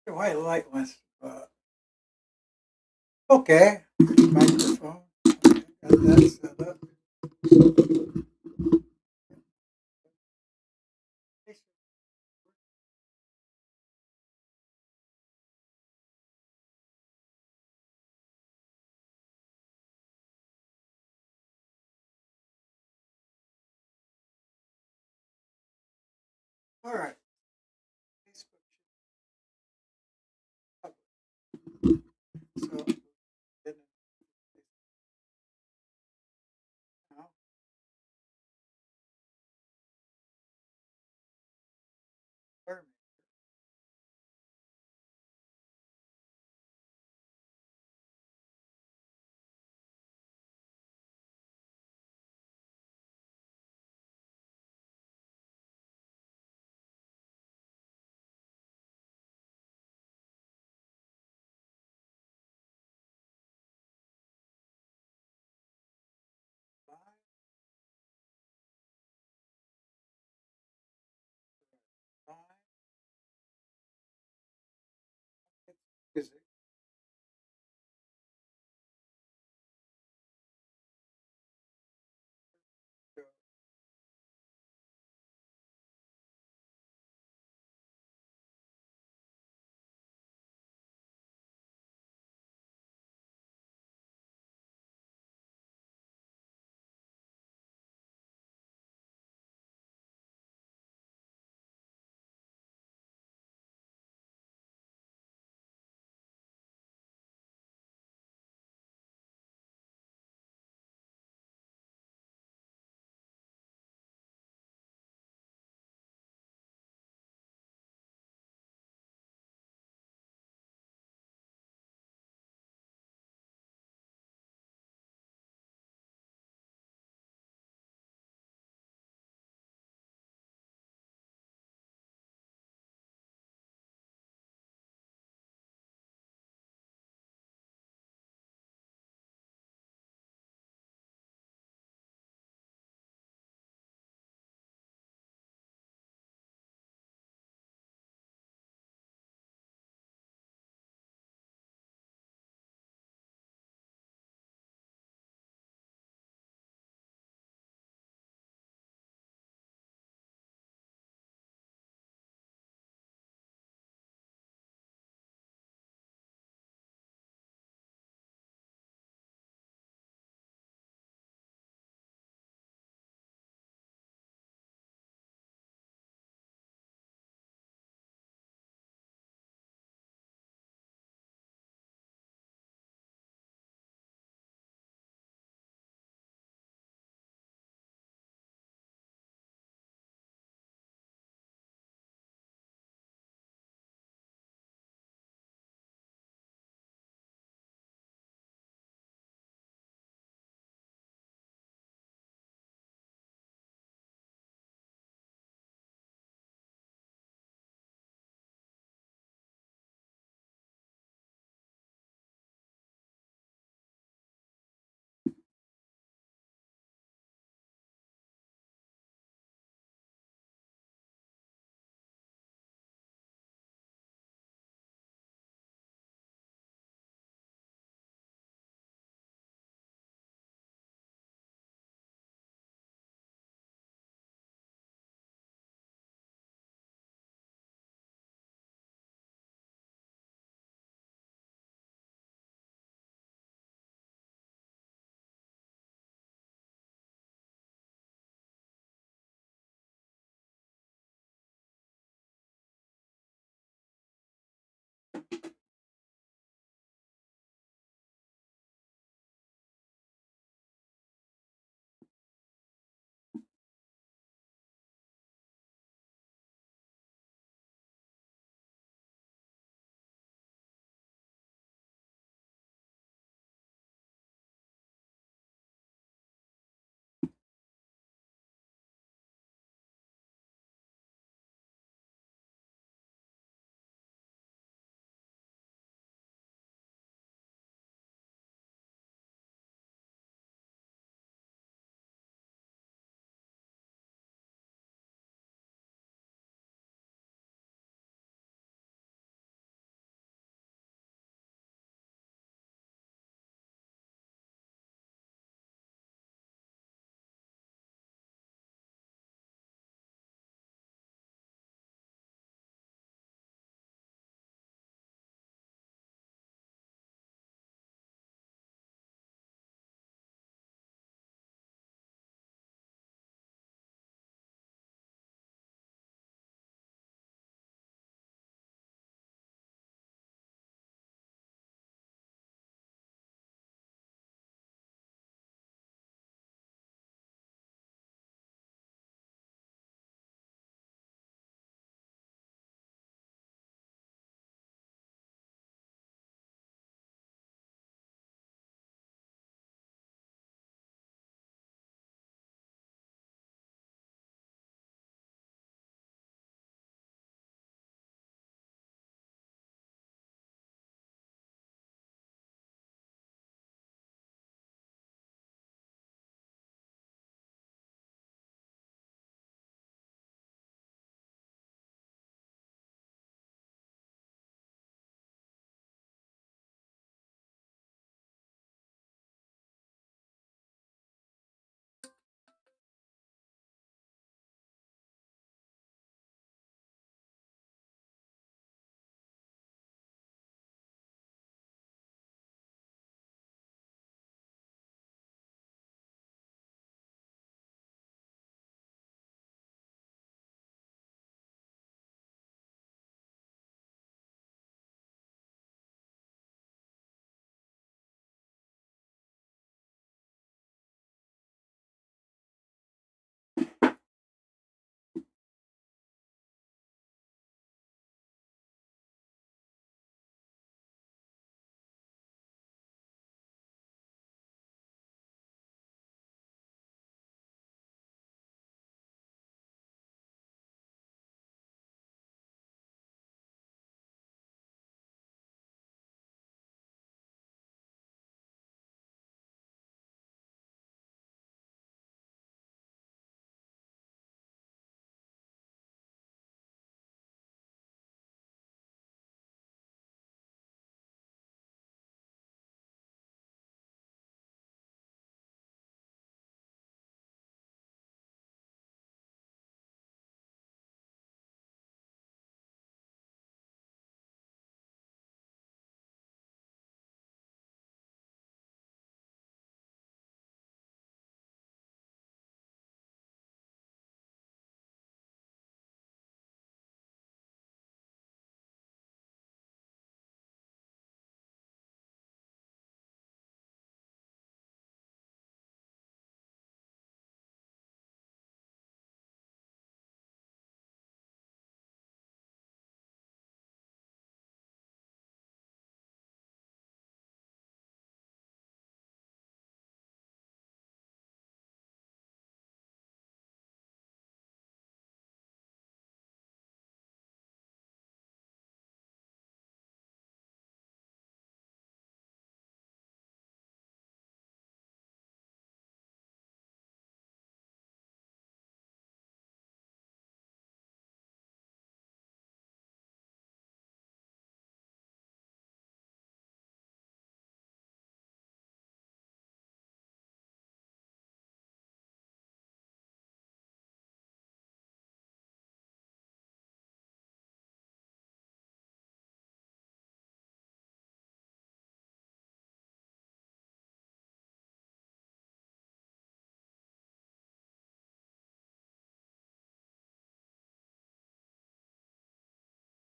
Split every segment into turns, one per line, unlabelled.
The white light wants okay. Microphone. Okay, got that set up. All right. Facebook should public. So then now, learn. Live. Music.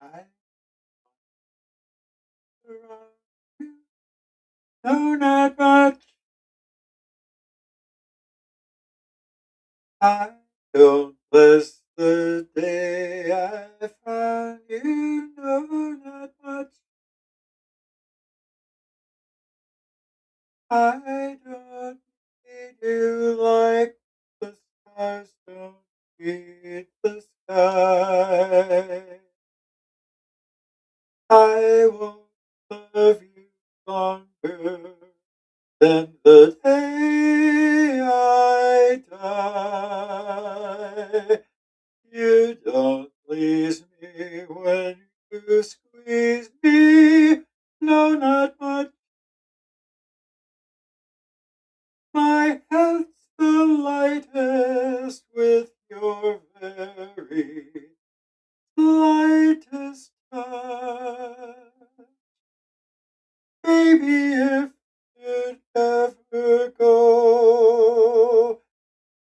I around you. No, not much. I don't bless the day I found you. No, not much. I don't need you like the stars don't need the sky. I won't love you longer than the day I die. You don't please me when you squeeze me. No, not much. My head's the lightest with your very lightest touch. Baby, if you'd ever go,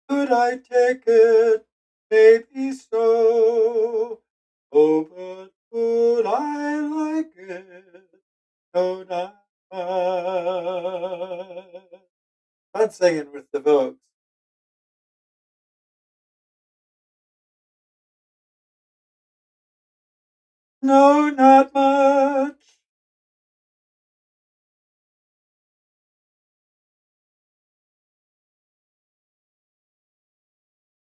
could I take it? Maybe so. Oh, but would I like it? No, not much. Fun singing with the Vogues. No, not much.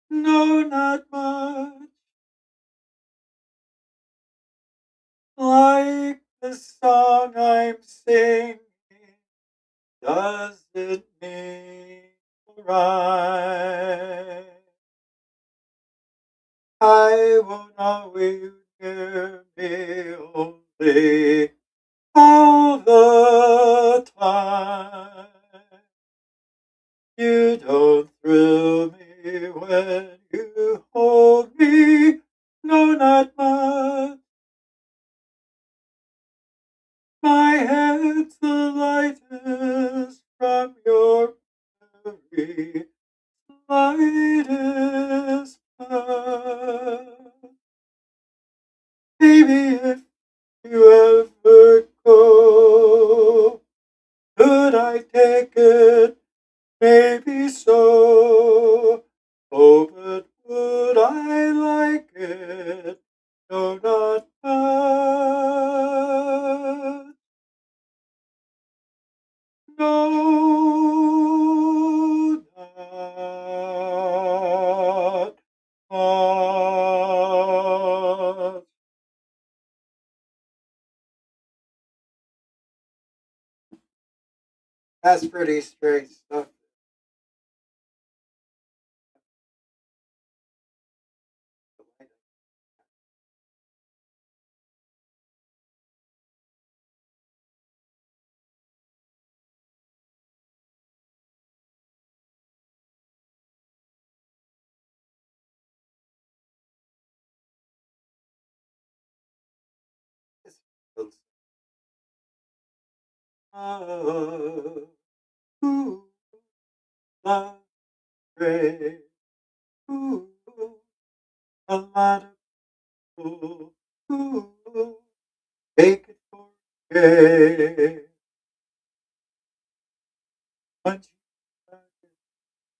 No, not much. Like the song I'm singing, does it mean right? I won't always hear me only all the time. You don't thrill me when you hold me. No, not much. My head's the lightest from your very lightest touch. Baby, if you ever go, could I take it? Maybe so. Oh, but would I like it? No, not much. No, not much. That's pretty straight stuff. Oh, ooh, love, pray, ooh, a lot of ooh, ooh, take it for gay. Once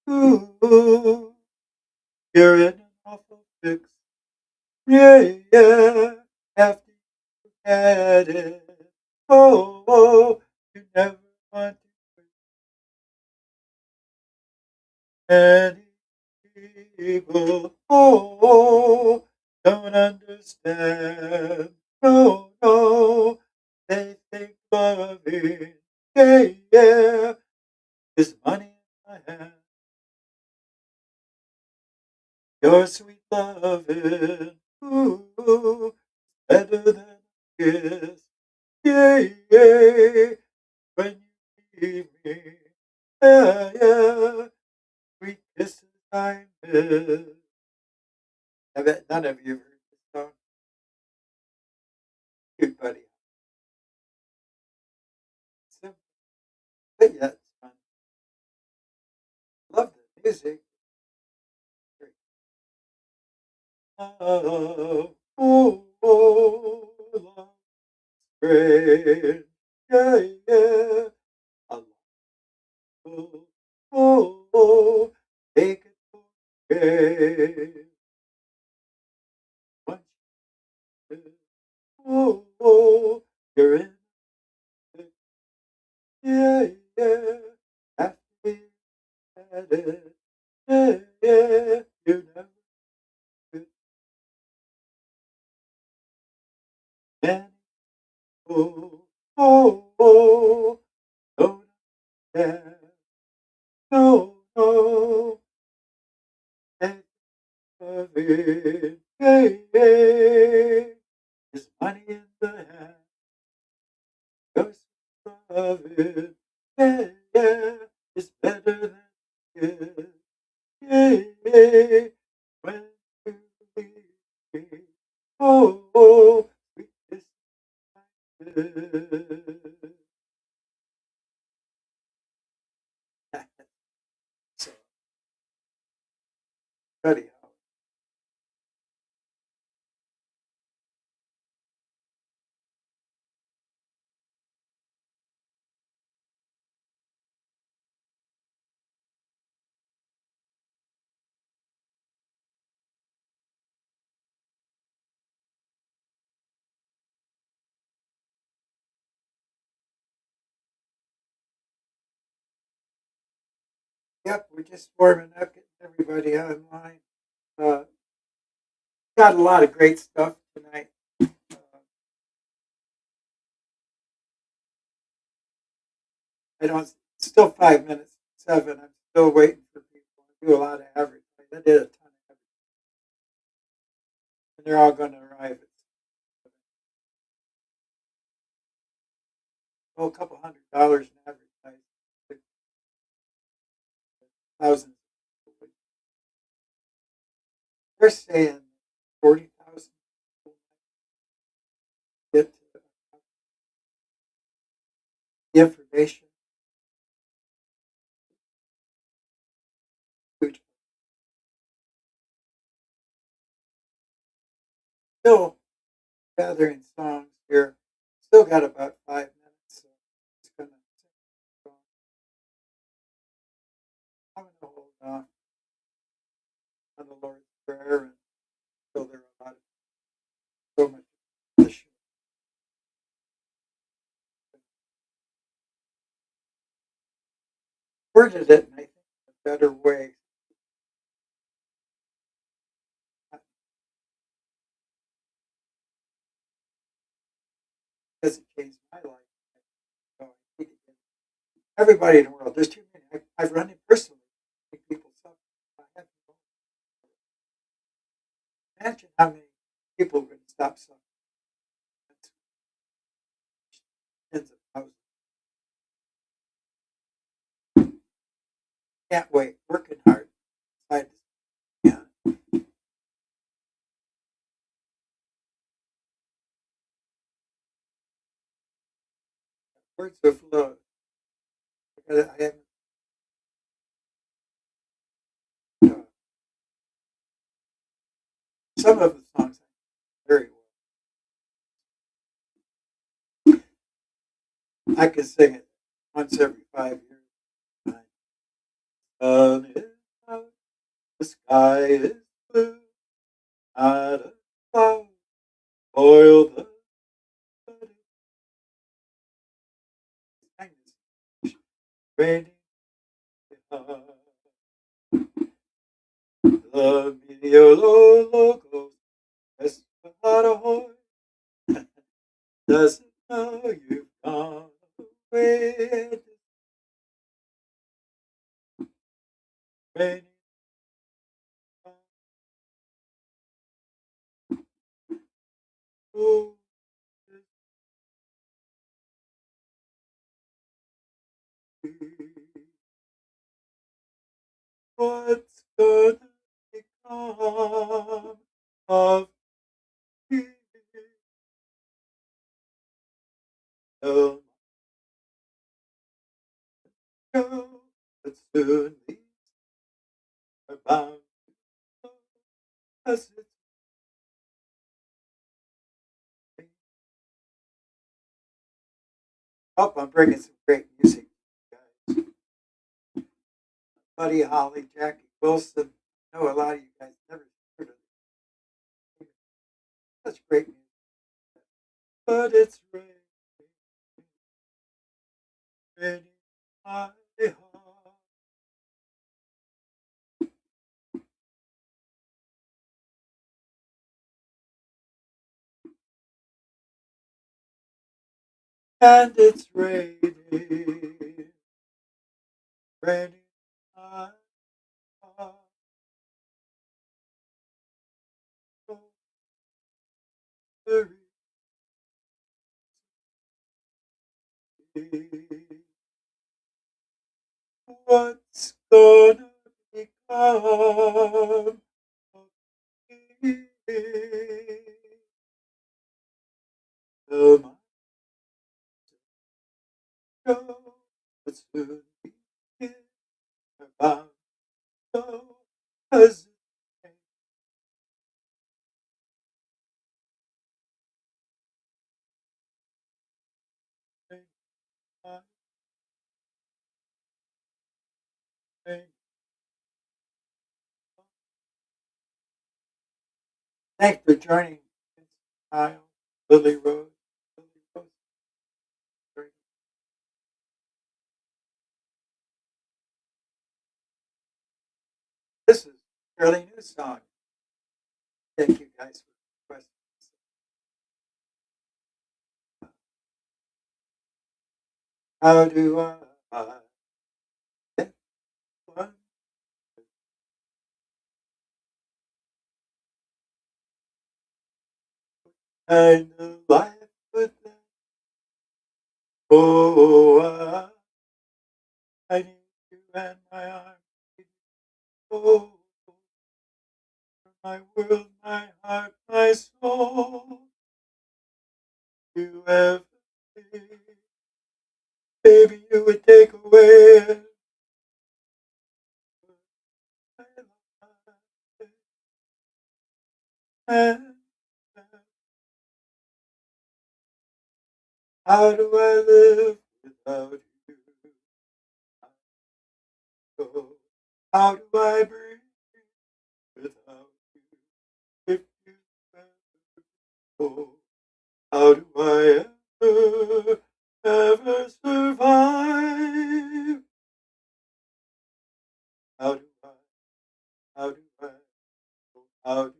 ooh, you're in an awful fix. Yeah, yeah, after you had it. Oh, oh, you never want any people. Oh, don't understand. No, no, they think loving. Yeah, yeah, is money in my hand. Your sweet loving. Ooh, better than a kiss. Yeah, yeah, when you leave me. Yeah, yeah, sweet kisses I miss. I bet none of you have heard this song. Cute buddy. Simple, but yet it's fun. Love the music. Great. Oh, oh, oh. rain. Yeah, yeah. I love, oh, oh, take it away. Once you, oh, oh, you're in it. Yeah, yeah. After you had it. Yeah, yeah. You never could. And oh, oh, oh, don't care. No, no. And of it. Hey, hey. There's money in the hand. Ghost of it. Yeah, yeah. It's better than it. Yeah, yeah. When you leave me. Oh, oh. Sweetest night. So, Buddy, yep, we're just warming up, getting everybody online. Uh, got a lot of great stuff tonight. I don't. It's still 5 minutes to 7. I'm still waiting for people. I do a lot of advertising. I did a ton of advertising, and they're all going to arrive at a couple $100 in advertising. Thousands. They're saying 40,000 people get the information. Huge. Still gathering songs here. Still got about 5 minutes. So it's gonna. I'm gonna hold on the Lord's Prayer until there are a lot of so much issue. Worded it, and I think a better way has changed my life. So I think everybody in the world, there's too many. I've run it personally. People suffer. I have to imagine how many people are going to stop suffering. Tens of thousands. Can't wait. Working hard. I just can't. Words of love. I haven't. Uh, some of the songs I know very well. I can sing it once every 5 years. Sun is out, the sky is blue, not a cloud oil the raining behind. The meteor logo has got a horn, doesn't know you've gone away. Raining oh, what's gonna become of me? No, no, but soon these are bound to know as it's Oh, I'm bringing some great music, guys. Buddy Holly, Jackie Wilson. I know a lot of you guys never heard of it. Such great music. But it's raining my heart. And it's raining my heart. What's gonna become of me? The show will soon begin. About so as thanks for joining Kyle, Lily Rose. Lily Rose. This is a fairly new song. Thank you guys for requesting. How do I get one kind of life with them? Oh, I need you and my arms. Oh, my world, my heart, my soul. You ever baby, you would take away my life. And how do I live without you? Oh, how do I breathe without you? If you ever go, how do I ever survive? How do I, how do I, how do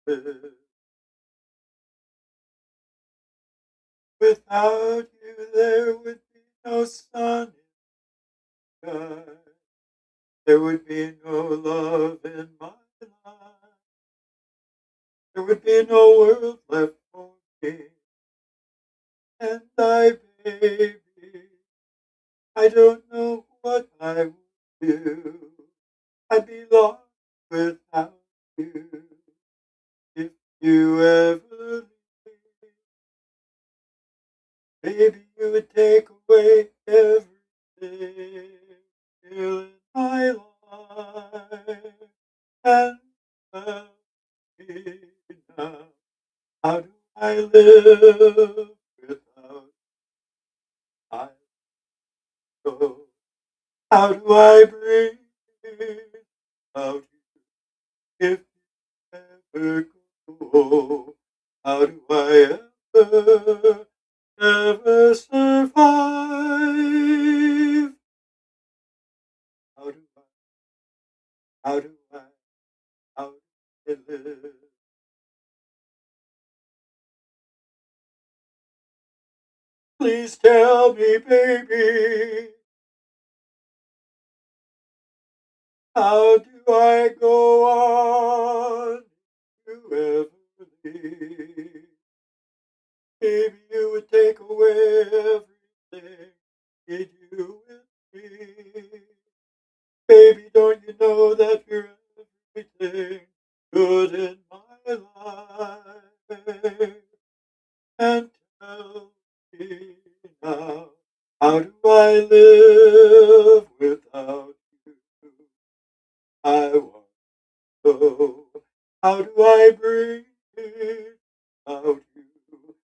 I live? Without you, there would be no sun in the sky. There would be no love in my life. There would be no world left for me. And baby, I don't know what I would do. I'd be lost without you. If you ever leave, maybe you would take away everything in my life. And tell me now, how do I live without I go? How do I breathe without you if you ever go? How do I ever survive? How do how do I, how do I live? Please tell me, baby, how do I go on? You ever leave? Maybe you would take away everything. Did you with me? Baby, don't you know that you're everything good in my life? And tell me now, how do I live without you? I want to know, how do I breathe without you?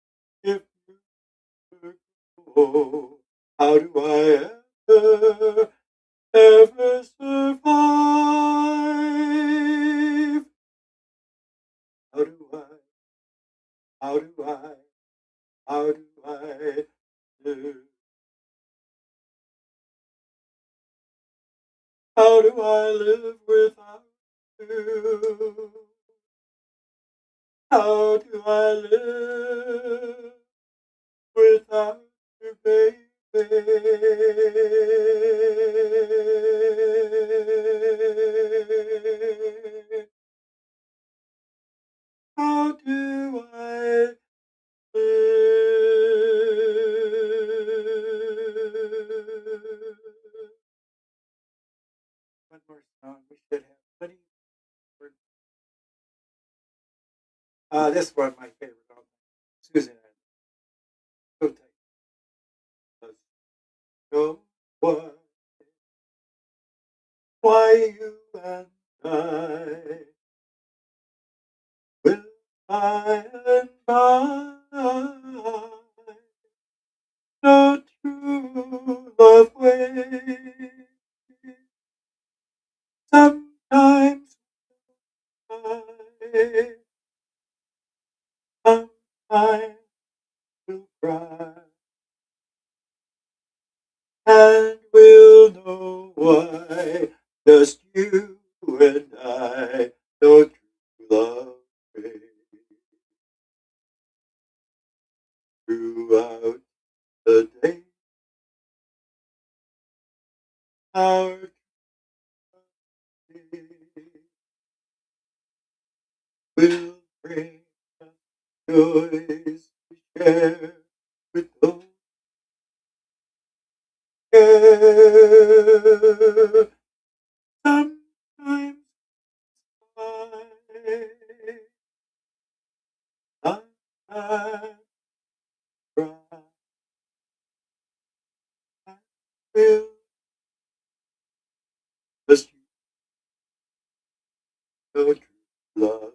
If you ever go, How do I live? How do I live without you? How do I live without you, baby? How do I live? One more song. We should have plenty. This one, my favorite. Susan, so tight. Let's go. Why you and I will by and by no true love waits. Sometimes I, sometimes will cry, and we'll know why. Just you and I, no true love waits. Throughout the day, our day will bring us joys to share with those who care. Sometimes I cry, I will just you know true love.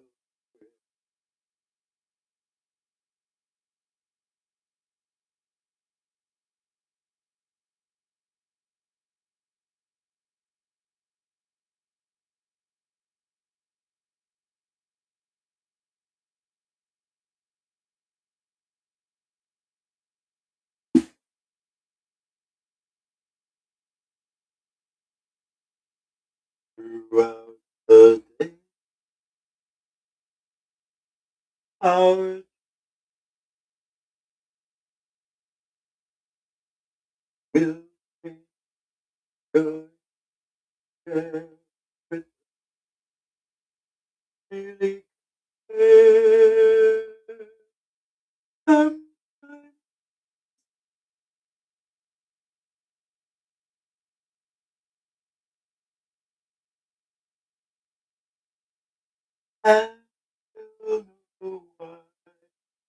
Throughout the day, our will bring joy to share with really care. Sometimes I will know why.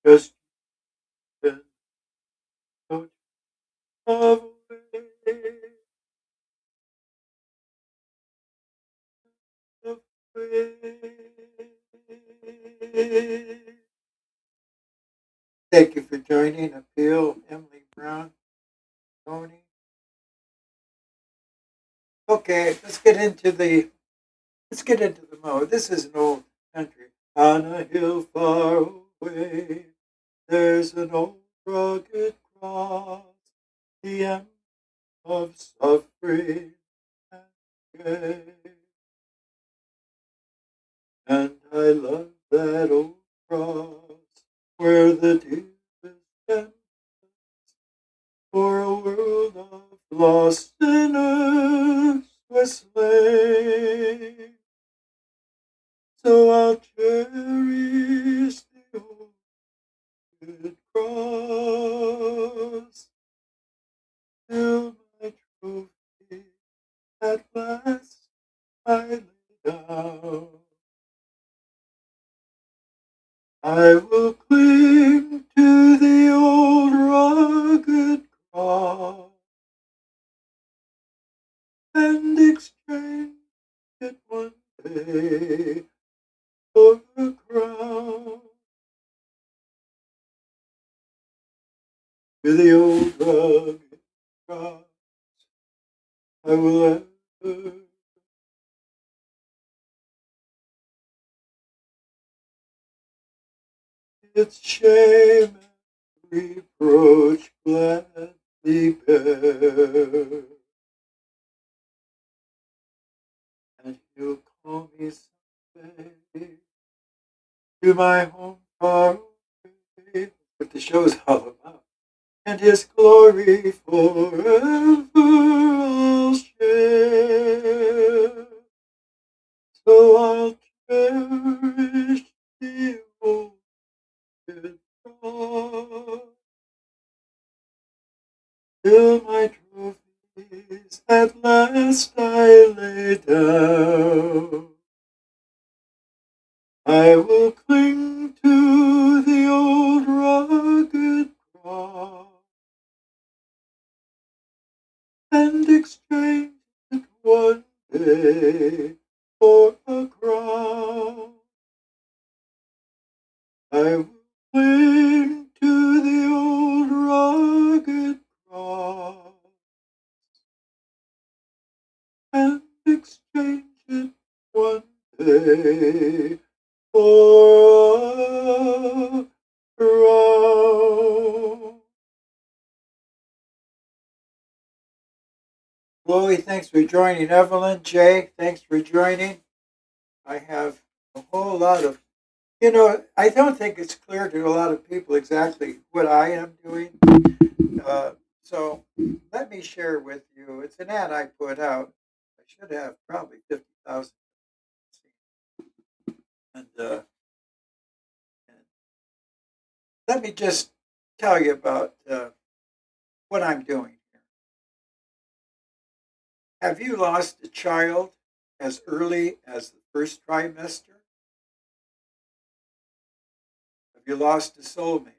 Just you know love away, love away. Thank you for joining. Appeal, Emily Brown, Tony. Okay, let's get into the mode. This is an old country. On a hill far away, there's an old rugged cross, the end of suffering and pain. And I love that old cross where the deep is bent for a world of lost sinners was slain. So I'll cherish the old good cross till my trophy at last I lay down. I will cling to the old rugged cross and exchange it one day for a crown. To the old rugged cross I will ever its shame reproach gladly bear. And he'll call me someday to my home far away. What the show's all about. And his glory forever I'll share. So I'll cherish the old cross till my trophies at last I lay down. I will cling to the old rugged cross and exchange it one day for a crown. I will cling to the old rugged cross and exchange it one day for a crown. Chloe, thanks for joining. Evelyn, Jay, thanks for joining. I have a whole lot of, I don't think it's clear to a lot of people exactly what I am doing. So let me share with you. It's an ad I put out. I should have probably 50,000. And let me just tell you about what I'm doing here. Have you lost a child as early as the first trimester? Have you lost a soulmate?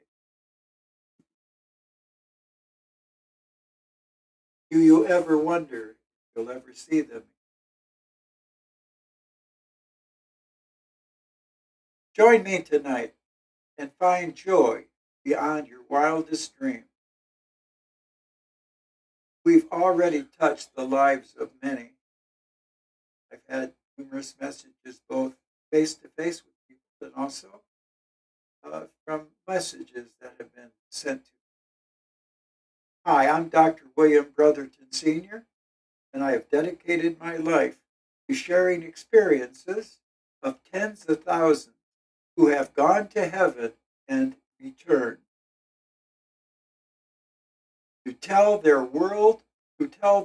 Do you ever wonder if you'll ever see them? Join me tonight and find joy beyond your wildest dream. We've already touched the lives of many. I've had numerous messages, both face to face with people and also from messages that have been sent to me. Hi, I'm Dr. William Brotherton Sr., and I have dedicated my life to sharing experiences of tens of thousands who have gone to heaven and returned to tell the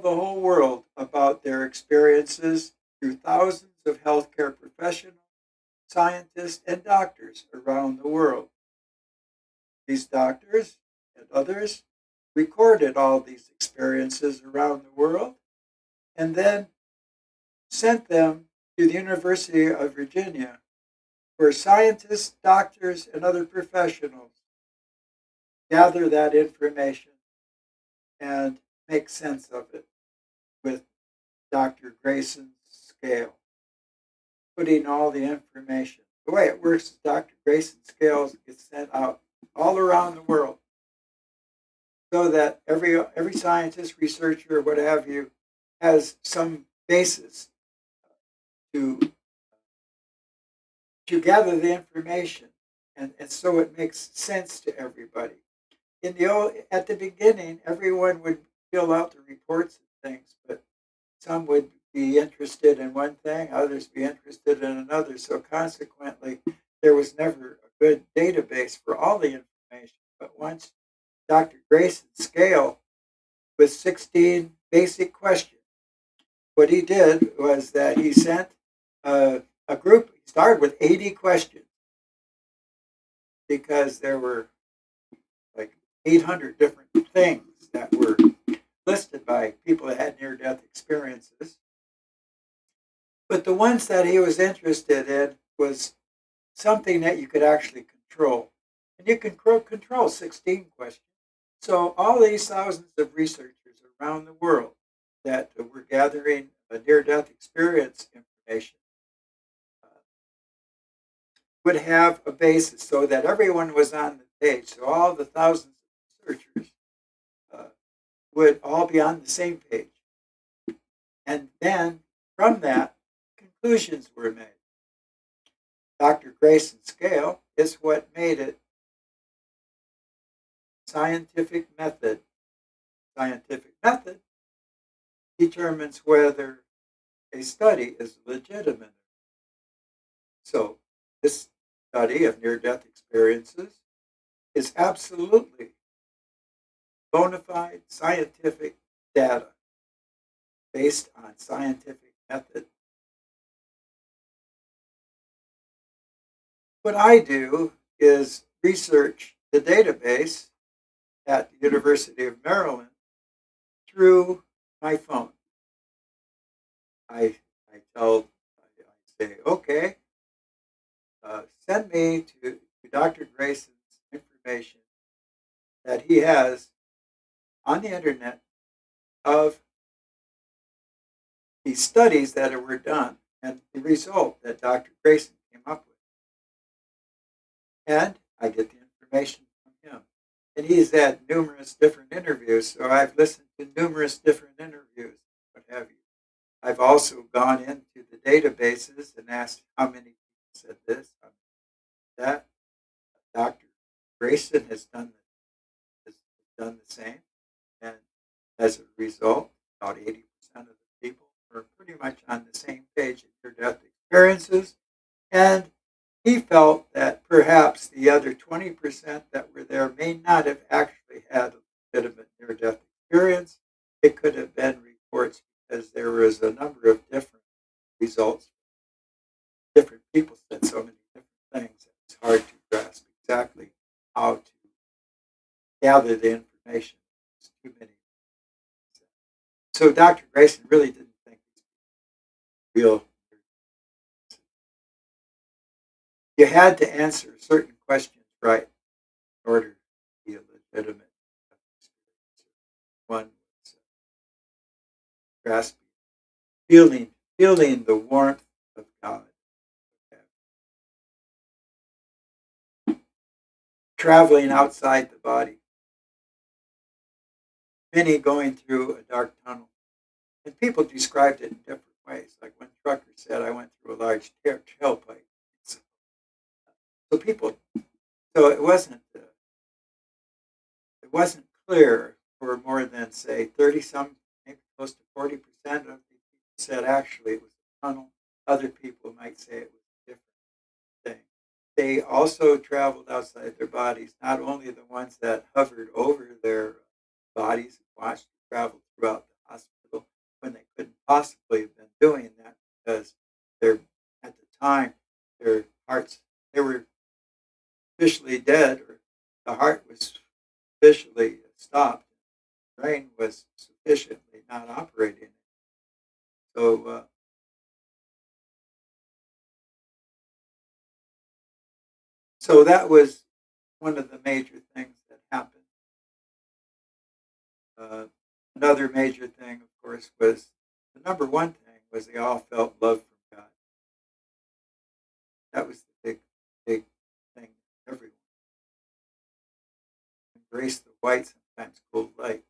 whole world about their experiences through thousands of healthcare professionals, scientists, and doctors around the world. These doctors and others recorded all these experiences around the world and then sent them to the University of Virginia, where scientists, doctors, and other professionals gather that information and make sense of it with Dr. Grayson's scale, putting all the information. The way it works is Dr. Grayson's scales get sent out all around the world so that every scientist, researcher, what have you, has some basis to gather the information, and so it makes sense to everybody. At the beginning, everyone would fill out the reports and things, but some would be interested in one thing, others be interested in another. So consequently, there was never a good database for all the information. But once Dr. Grayson's scale with 16 basic questions, what he did was that he sent a group. He started with 80 questions because there were like 800 different things that were listed by people that had near-death experiences. But the ones that he was interested in was something that you could actually control. And you can control 16 questions. So all these thousands of researchers around the world that were gathering a near-death experience information would have a basis so that everyone was on the page. So all the thousands of researchers would all be on the same page. And then from that, conclusions were made. Dr. Grayson's scale is what made it scientific method. Scientific method determines whether a study is legitimate. So, this study of near-death experiences is absolutely bona fide scientific data based on scientific method. What I do is research the database at the University of Maryland through my phone. I, I say, okay, send me to Dr. Grayson's information that he has on the internet of the studies that were done and the result that Dr. Grayson came up with. And I get the information from him. And he's had numerous different interviews, so I've listened to numerous different interviews, what have you. I've also gone into the databases and asked how many people said this, how many that. Dr. Grayson has done the same, and as a result, about 80% of the people are pretty much on the same page in near-death experiences, and he felt that perhaps the other 20% that were there may not have actually had a legitimate near-death experience. It could have been reports because there was a number of different results. Different people said so many different things. It's hard to grasp exactly how to gather the information. There's too many. So Dr. Grayson really didn't think these real. You had to answer certain questions right in order to be a legitimate experience. One was grasping, feeling the warmth of God, traveling outside the body, many going through a dark tunnel. And people described it in different ways. Like one trucker said, I went through a large tailpipe. So people, so it wasn't clear for more than say 30 some, maybe close to 40% of the people said actually it was a tunnel. Other people might say it was a different thing. They also traveled outside their bodies, not only the ones that hovered over their bodies and watched them travel throughout the hospital when they couldn't possibly have been doing that because they're at the time their hearts they were officially dead or the heart was officially stopped. The brain was sufficiently not operating. So so that was one of the major things that happened. Uh, Another major thing, of course, was the number one thing was they all felt love from God. That was the big thing. Everyone embraced the white, sometimes cold light,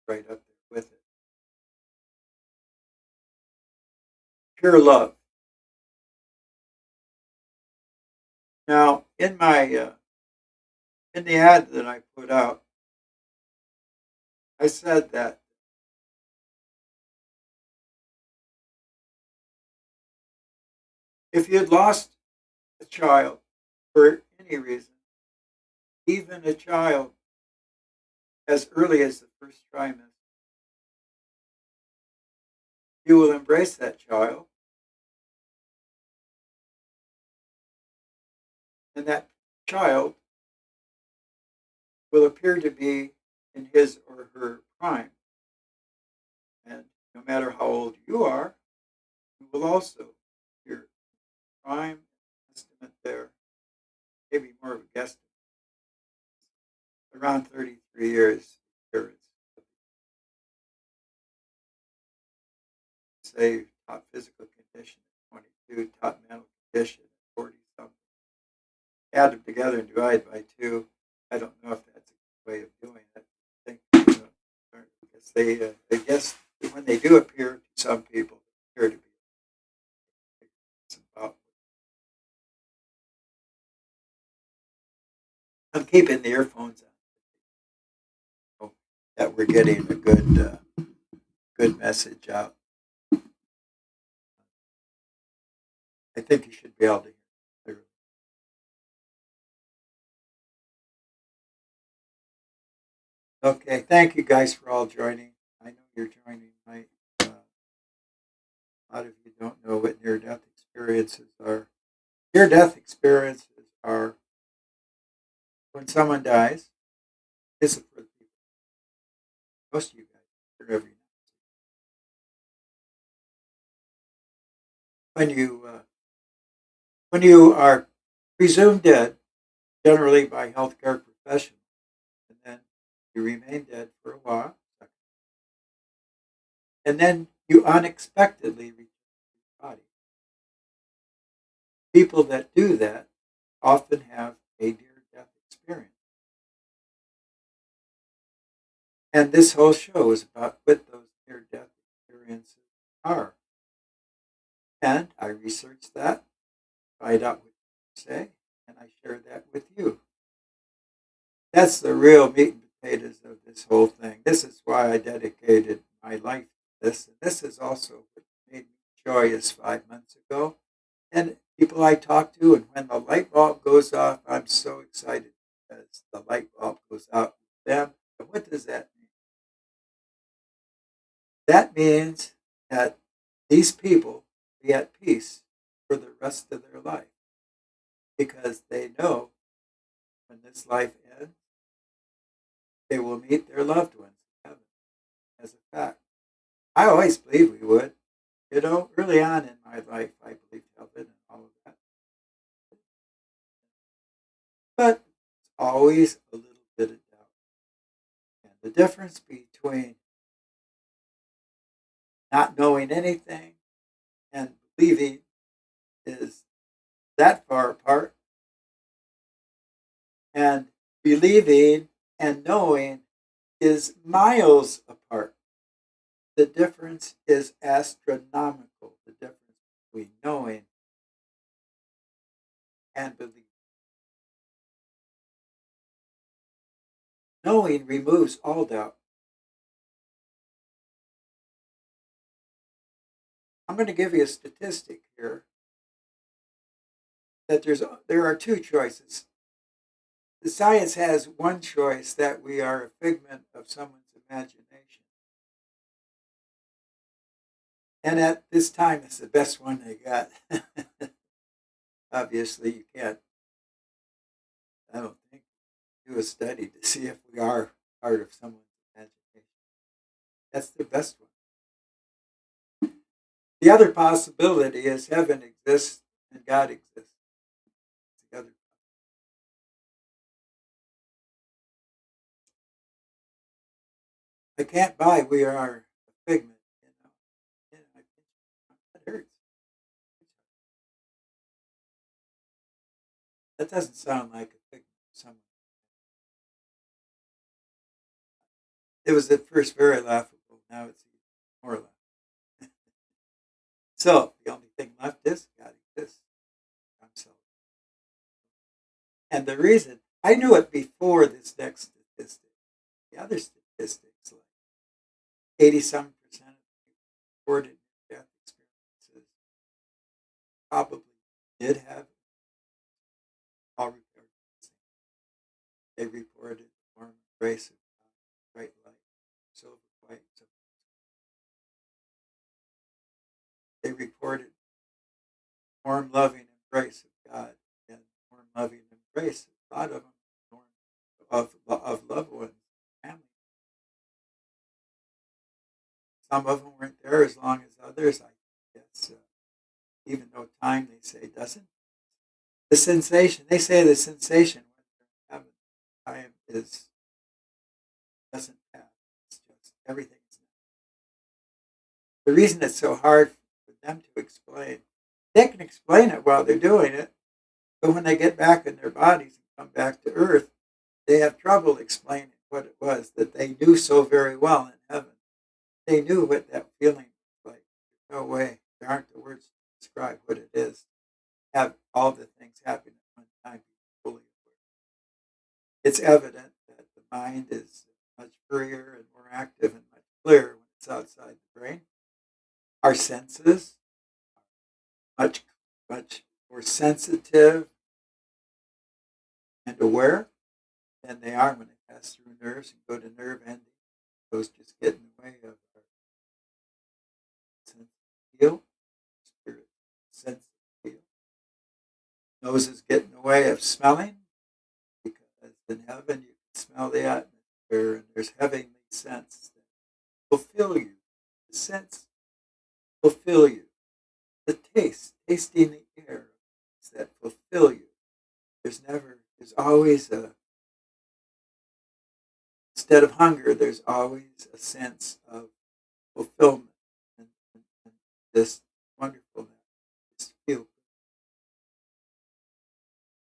right up there with it. Pure love. Now, in the ad that I put out, I said that if you had lost a child for any reason, even a child as early as the first trimester, you will embrace that child, and that child will appear to be in his or her prime. And no matter how old you are, you will also your prime estimate there, maybe more of a guesstimate, around 33 years. Say top physical condition at 22, top mental condition at 40 something. Add them together and divide by 2. I don't know if that's a good way of doing it. I think because they guess when they do appear to some people, they appear to be about. I'm keeping the earphones on. that we're getting a good message out. I think you should be able to hear clearly. Okay, thank you guys for all joining. I know you're joining. A lot of you don't know what near-death experiences are. Near-death experiences are when someone dies. This is for the people. Most of you guys, wherever you know. When you when you are presumed dead, generally by healthcare professionals, and then you remain dead for a while, and then you unexpectedly return to your body. People that do that often have a near-death experience. And this whole show is about what those near-death experiences are. And I researched that, find out what you say, and I share that with you. That's the real meat and potatoes of this whole thing. This is why I dedicated my life to this. And this is also what made me joyous 5 months ago. And people I talk to, and when the light bulb goes off, I'm so excited because the light bulb goes out with them. And what does that mean? That means that these people be at peace for the rest of their life because they know when this life ends, they will meet their loved ones in heaven as a fact. I always believed we would. You know, early on in my life, I believed heaven and all of that. But it's always a little bit of doubt. And the difference between not knowing anything and believing is that far apart. And believing and knowing is miles apart. The difference is astronomical, the difference between knowing and believing. Knowing removes all doubt. I'm going to give you a statistic here that there are two choices. The science has one choice, that we are a figment of someone's imagination. And at this time, it's the best one they got. Obviously, you can't, I don't think, do a study to see if we are part of someone's imagination. That's the best one. The other possibility is heaven exists and God exists. The other. I can't buy we are a figment, you know. Yeah, that hurts. That doesn't sound like a figment of someone. It was at first very laughable. Now it's even more laughable. So the only thing left is God exists. I'm so. And the reason I knew it before this next statistic. The other statistics, like 80-some% of people reported death experiences probably did have all reported. They reported the warm embrace of God, bright light, silver white. They reported warm, loving embrace of God and warm, loving embrace. A lot of them of loved ones, family. Some of them weren't there as long as others. I guess, even though time, they say, doesn't. The sensation, they say the sensation when they're in heaven, time is, doesn't pass. It's just everything's. The reason it's so hard for them to explain, they can explain it while they're doing it, but when they get back in their bodies and come back to earth, they have trouble explaining what it was that they knew so very well in heaven. They knew what that feeling was like. There's no way. There aren't the words to describe what it is. Have all the things happen at one time. Fully aware. It's evident that the mind is much freer and more active and much clearer when it's outside the brain. Our senses much much more sensitive and aware than they are when they pass through nerves and go to nerve endings. Those just get in the way of our sense of feel, spirit sense of feel. Noses get in the way of smelling because in heaven you can smell the atmosphere and there's heavenly scents that fulfill you. The sense fulfill you. The taste, tasting the air that fulfill you. There's always instead of hunger, there's always a sense of fulfillment and this wonderfulness, this feel.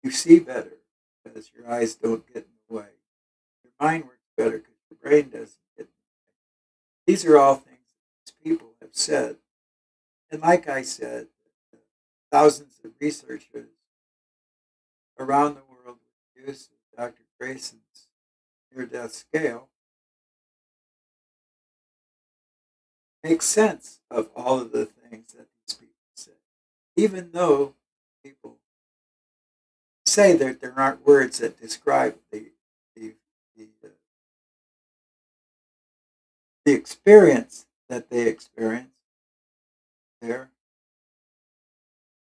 You see better because your eyes don't get in the way. Your mind works better because your brain doesn't get in the way. These are all things that people have said. And like I said, thousands of researchers around the world with use of Dr. Grayson's near-death scale make sense of all of the things that these people say. Even though people say that there aren't words that describe the, the experience that they experience there,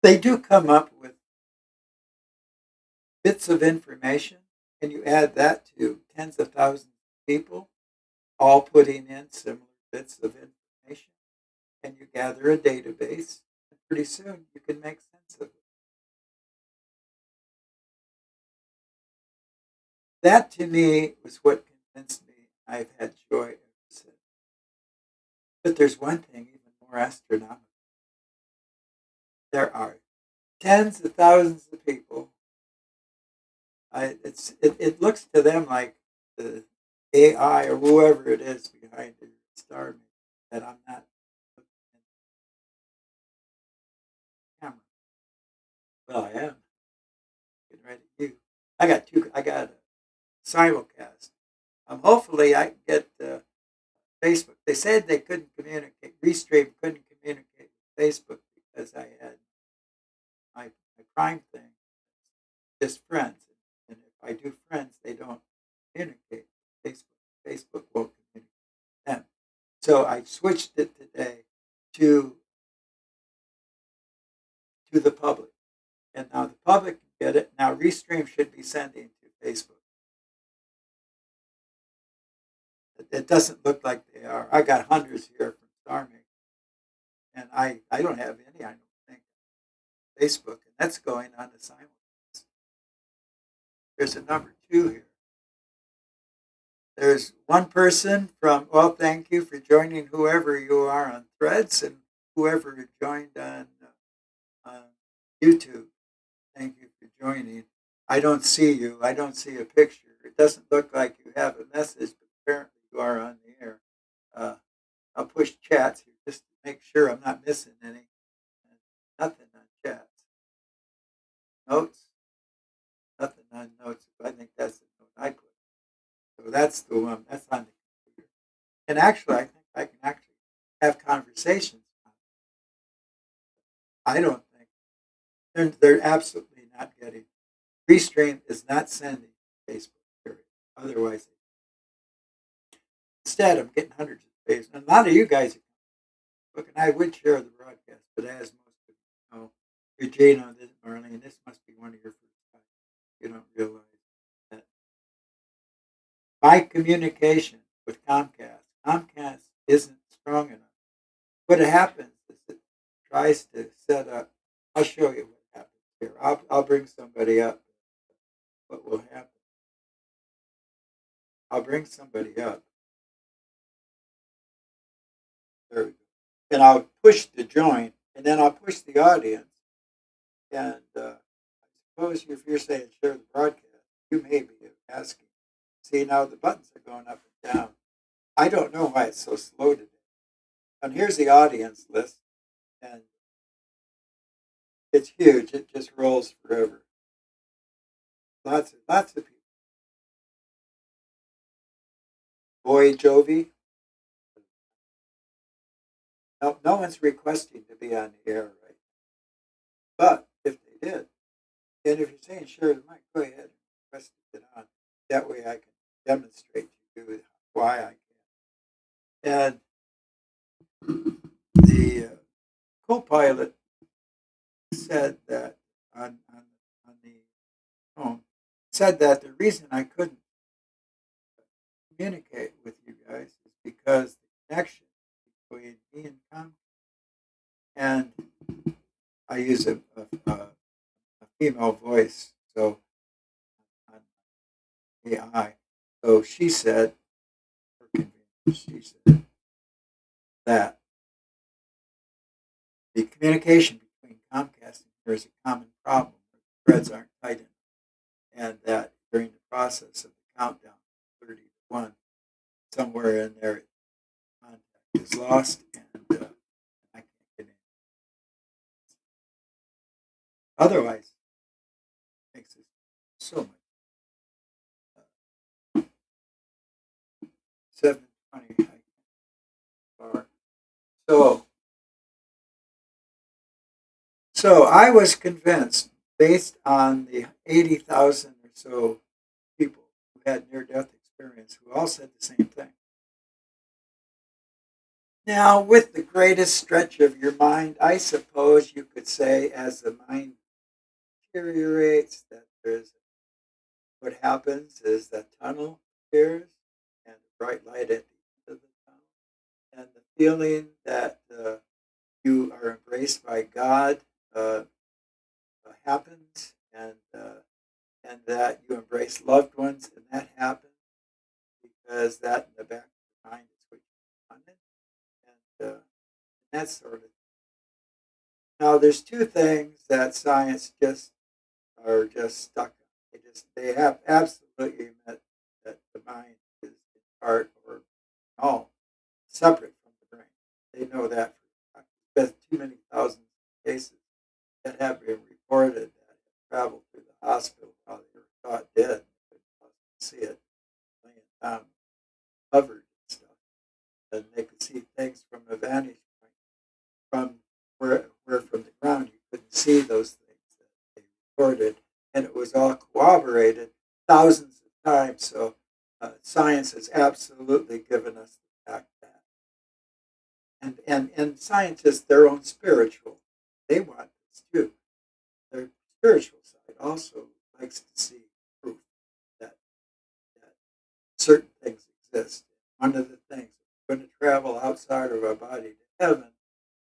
they do come up with bits of information, and you add that to tens of thousands of people, all putting in similar bits of information, and you gather a database, and pretty soon you can make sense of it. That to me was what convinced me I've had joy ever since. But there's one thing even more astronomical. There are tens of thousands of people. It looks to them like the AI or whoever it is behind the star that I'm not looking at the camera. Well, I am getting ready to you. I got a simulcast. Hopefully I can get Facebook. They said they couldn't communicate. Restream couldn't communicate with Facebook because I had my Prime thing, just friends. And if I do friends, they don't communicate with Facebook. Facebook won't communicate with them. So I switched it today to the public. And now the public can get it. Now Restream should be sending to Facebook. It doesn't look like they are. I got hundreds here from StarMate. And I don't have any, I don't think, Facebook. And that's going on the simulcast. There's a number 2 here. There's one person from, well, thank you for joining whoever you are on Threads and whoever joined on YouTube. Thank you for joining. I don't see you. I don't see a picture. It doesn't look like you have a message, but apparently you are on the air. I'll push chats here just to make sure I'm not missing any. Nothing on chats. Notes. Nothing on notes. I think that's the note I put. So that's the one. That's on the computer. And actually, I think I can actually have conversations. I don't think they're absolutely not getting. Restream is not sending Facebook. Period. Otherwise, instead, I'm getting hundreds of pages. And a lot of you guys, look, and I would share the broadcast, but as most of you know, Regina, Marlene, this must be one of your first times. You don't realize that my communication with Comcast isn't strong enough. What happens is it tries to set up. I'll show you what happens here. I'll bring somebody up. What will happen? I'll bring somebody up. There we go. And I'll push the join, and then I'll push the audience. And I suppose if you're saying share the broadcast, you may be asking. See, now the buttons are going up and down. I don't know why it's so slow today. And here's the audience list, and it's huge. It just rolls forever. Lots of people. Boy Jovi. No one's requesting to be on the air right now. But if they did, and if you're saying share the mic, go ahead and request to get on. That way I can demonstrate to you why I can. And the co-pilot said that on the phone, said that the reason I couldn't communicate with you guys is because the connection between me and Tom, and I use a female voice, so on AI. So she said, for convenience, she said that the communication between Comcast and here is a common problem. The threads aren't tight enough, and that during the process of the countdown, 30 to 1, somewhere in there, contact is lost, and I can't get in. Otherwise, it makes it so much. 720. So, so I was convinced, based on the 80,000 or so people who had near-death experience, who all said the same thing. Now, with the greatest stretch of your mind, I suppose you could say, as the mind deteriorates, that there's what happens is that tunnel appears and a bright light at the end of the tunnel, and the feeling that you are embraced by God happens, and that you embrace loved ones, and that happens because that in the back of your mind is what you wanted, and that sort of. Now, there's two things that science just are just stuck on. They have absolutely admit that the mind is in part or all separate from the brain. They know that for a fact. There's been too many thousands of cases that have been reported that have traveled through the hospital while they were thought dead. They couldn't see it laying down, covered and stuff, and they could see things from a vantage point from where from the ground you couldn't see those things that they reported, and it was all corroborated thousands of times. So science has absolutely given us the fact that, and scientists, their own spiritual, they want this too. Their spiritual side also likes to see proof that certain things exist. One of the things, if we're going to travel outside of our body to heaven,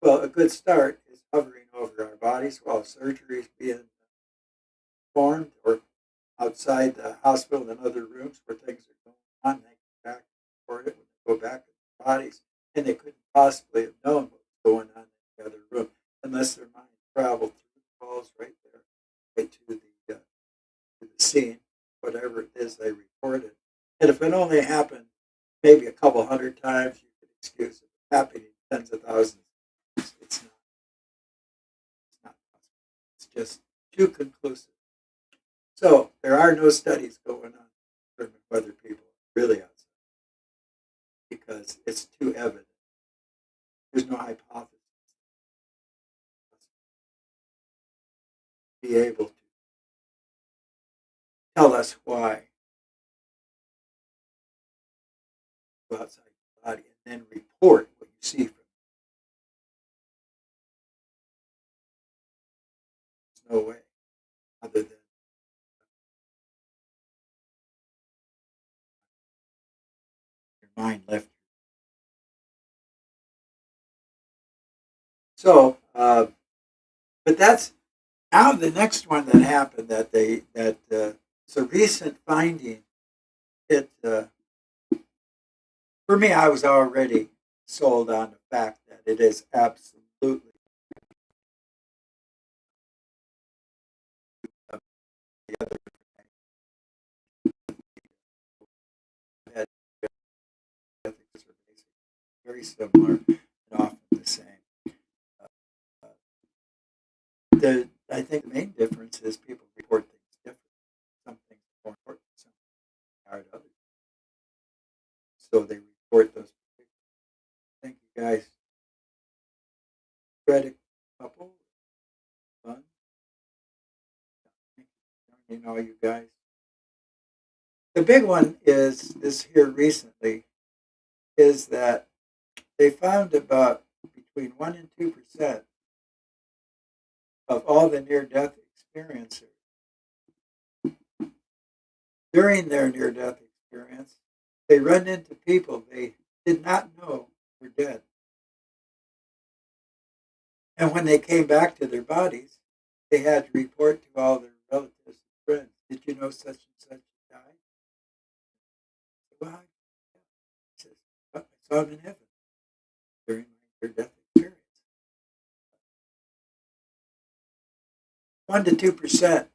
well, a good start is hovering over our bodies while surgery is being performed, or outside the hospital in other rooms where things are going on. They come back and report it when they go back to their bodies, and they couldn't possibly have known what was going on in the other room unless their mind traveled through the walls right there, right to the scene, whatever it is they reported. And if it only happened maybe a couple hundred times, you could excuse it. Happening tens of thousands, it's not. It's not possible. It's just too conclusive. So there are no studies going on to determine whether people are really outside because it's too evident. There's no hypothesis to be able to tell us why you go outside your body and then report what you see from it. There's no way other than your mind left you. So, but that's now the next one that happened that it's a recent finding. It for me, I was already sold on the fact that it is absolutely the other had ethics are basically very similar and often the same. Uh, I think the main difference is people report things differently. Some things are more important, some are to others. so they report those. Thank you guys. Credit couple, fun. Thank you, all you guys. The big one is this here recently is that they found about between 1 and 2% of all the near-death experiencers during their near-death experience, they run into people they did not know were dead. And when they came back to their bodies, they had to report to all their relatives and friends, did you know such and such died? Well, he says, I saw him in heaven during my near-death experience. 1 to 2%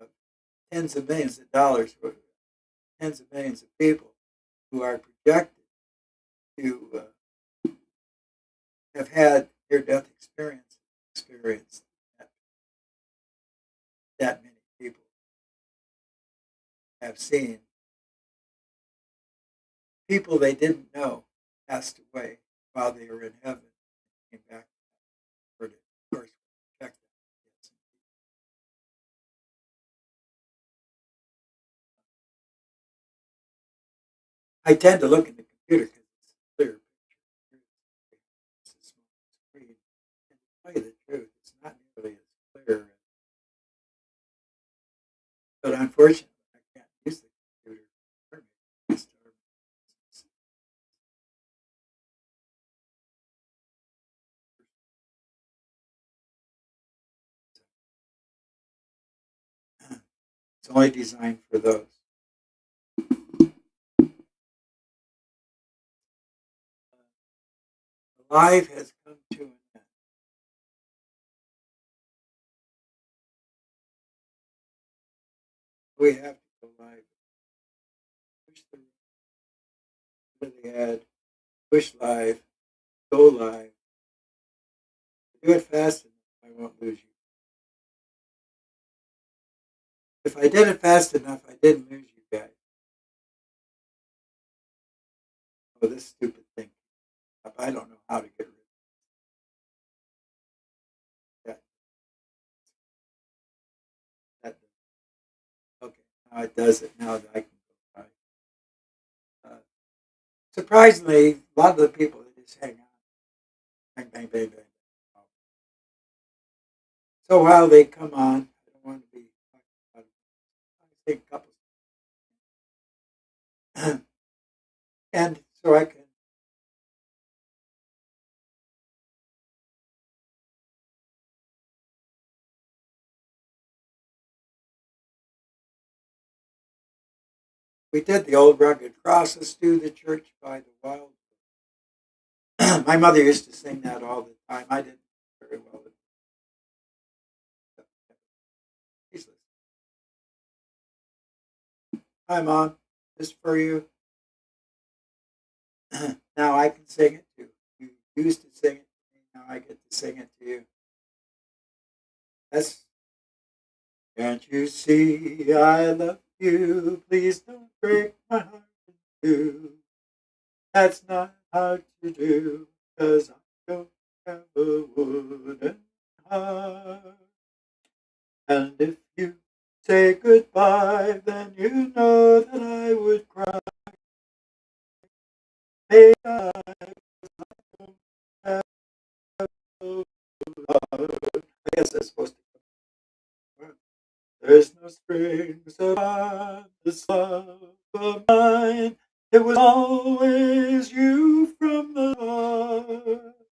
of tens of millions of dollars, tens of millions of people who are projected to have had near-death experience that many people have seen people they didn't know passed away while they were in heaven and came back for it. Of course, check that. I tend to look at the computer because it's a clear picture. It's a small screen. And to tell you the truth, it's not nearly as clear. But unfortunately, I can't use the computer. It's only designed for those. Life has come to an end. We have to go live. Push the ad, push live, go live. Do it fast enough, I won't lose you. If I did it fast enough, I didn't lose you guys. Oh, this stupid thing. I don't know how to get rid of that. Okay, now it does it. Now that I can go live. Surprisingly, a lot of the people that just hang on. Bang, bang, bang, bang. So while they come on, I don't want to be talking about it. I take a couple. And so I can. We did the old rugged crosses through the church by the wild. My mother used to sing that all the time. I didn't very well. Hi, Mom. This is for you. Now I can sing it too. You used to sing it to me. Now I get to sing it to you. That's. Can't you see I love you? Please don't break my heart in two. That's not hard to do, 'cause I don't have a wooden heart. And if you say goodbye, then you know that I would cry. Hey, I don't have a wooden heart. I guess that's supposed to come. There's no strings upon this love of mine. It was always you from the heart.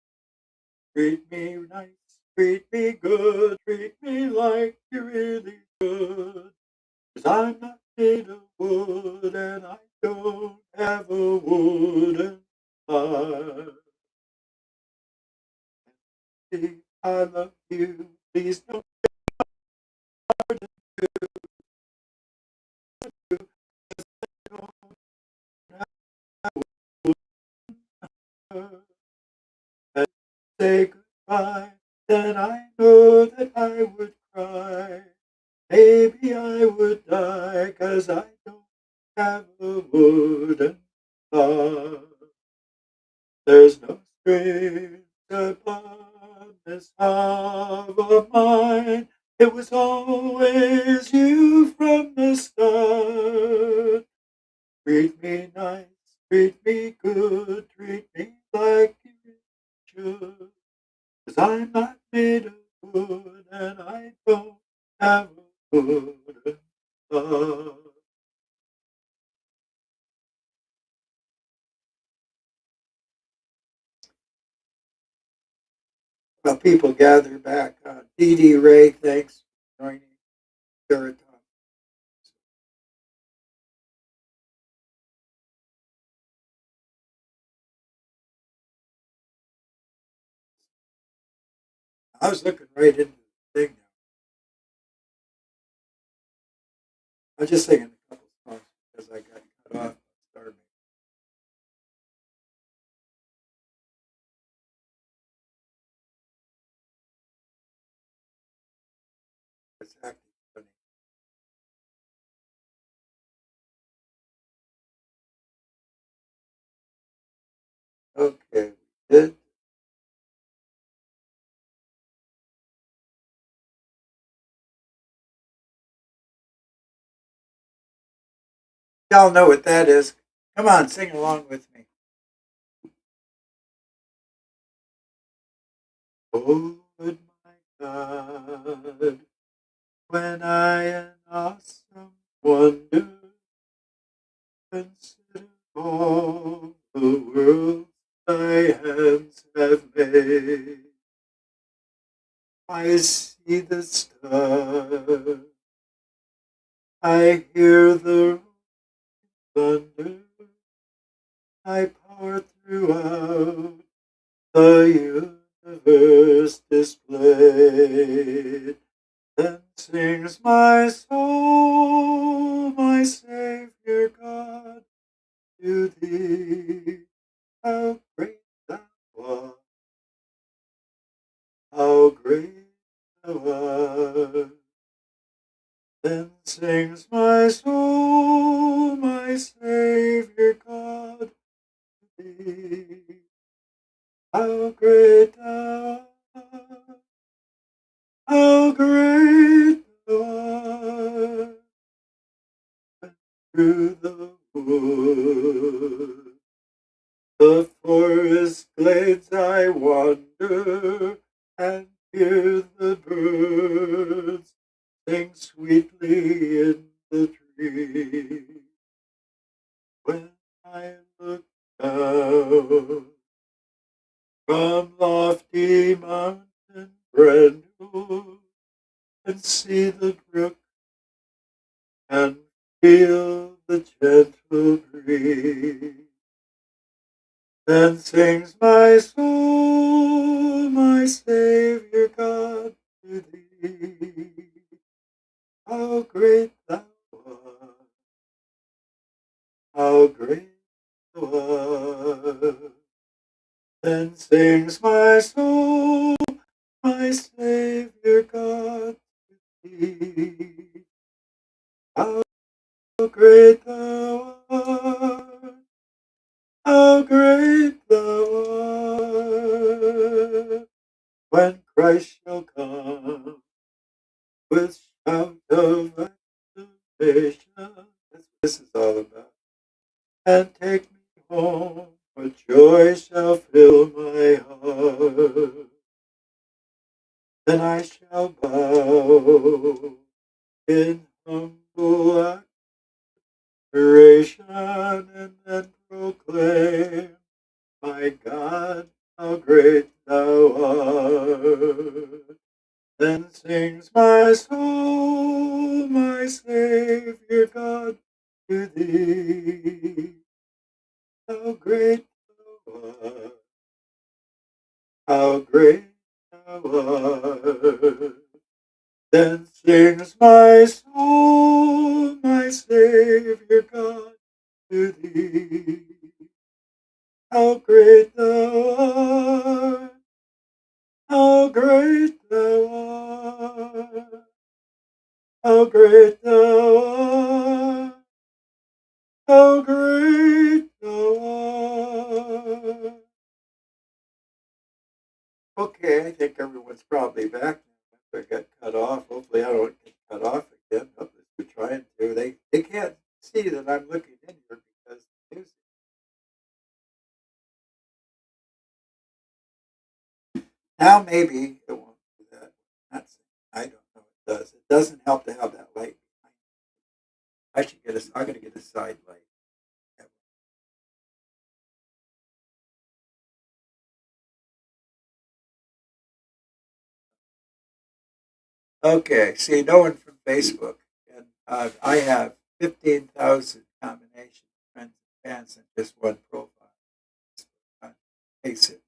Treat me nice, treat me good, treat me like you really should. 'Cause I'm not made of wood and I don't have a wooden heart. I love you, please don't say goodbye, then I know that I would cry. Maybe I would die, 'cause I don't have a wooden love. There's no strings upon this love of mine. It was always you from the start. Treat me nice, treat me good, treat me like you should. 'Cause I'm not made of wood and I don't have a wooden love. Well, people gather back. Dee Dee Ray, thanks for joining. Sheraton. I was looking right into the thing now. I was just singing a couple songs because I got cut off. Started. It's acting funny. Okay, we did. Y'all know what that is. Come on, sing along with me. Oh, my God, when I an awesome wonder consider all the world thy hands have made. I see the stars, I hear the thunder, I pour throughout the universe displayed. Then sings my soul, my Savior God, to thee. How great thou art, how great thou art. Then sings my soul, my Savior God, to thee. How great thou art, how great thou art. Through the wood, the forest glades I wander, and hear the birds sing sweetly in the trees. When I look down from lofty mountain Brendel and see the brook and feel the gentle breeze, then sings my soul, my Savior God, to thee. How great thou art, how great thou art. Then sings my soul, my Savior God, to thee. How great thou art, how great thou art. When Christ shall come with shout of acclamation. That's what this is all about. And take me home, for joy shall fill my heart. Then I shall bow in humble adoration and then proclaim, my God, how great thou art. Then sings my soul, my Savior God, to thee. How great thou art, how great thou art. Then sings my soul, my Savior God, to thee. How great thou art, how great thou art, how great thou art, how great thou Okay, I think everyone's probably back now after I got cut off. Hopefully, I don't get cut off again. Unless we're trying to. They can't see that I'm looking in here because the music. Now maybe it won't do that. That's I don't know. It does. It doesn't help to have that light behind. I should get a. I'm gonna get a side light. Okay. See, no one from Facebook, and I have 15,000 combinations of friends and fans in just one profile. Face it.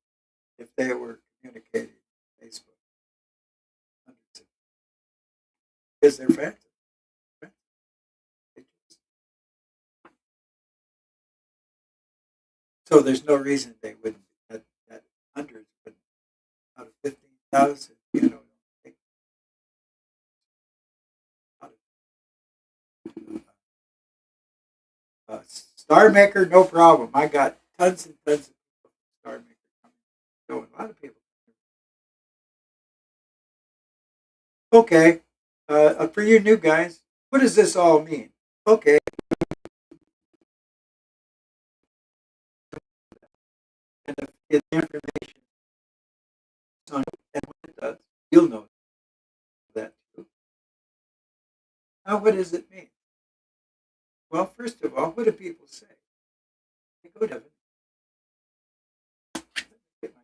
If they were communicating on Facebook, hundreds of because they're friends. So there's no reason they wouldn't that hundreds, but out of 15,000, take out of Star Maker, no problem. I got tons and tons of people from Star Maker coming. So a lot of people. Okay, for you new guys, what does this all mean? Okay, and if the information is on it, and what it does, you'll know that too. Now, what does it mean? Well, first of all, what do people say? They go to heaven. Get my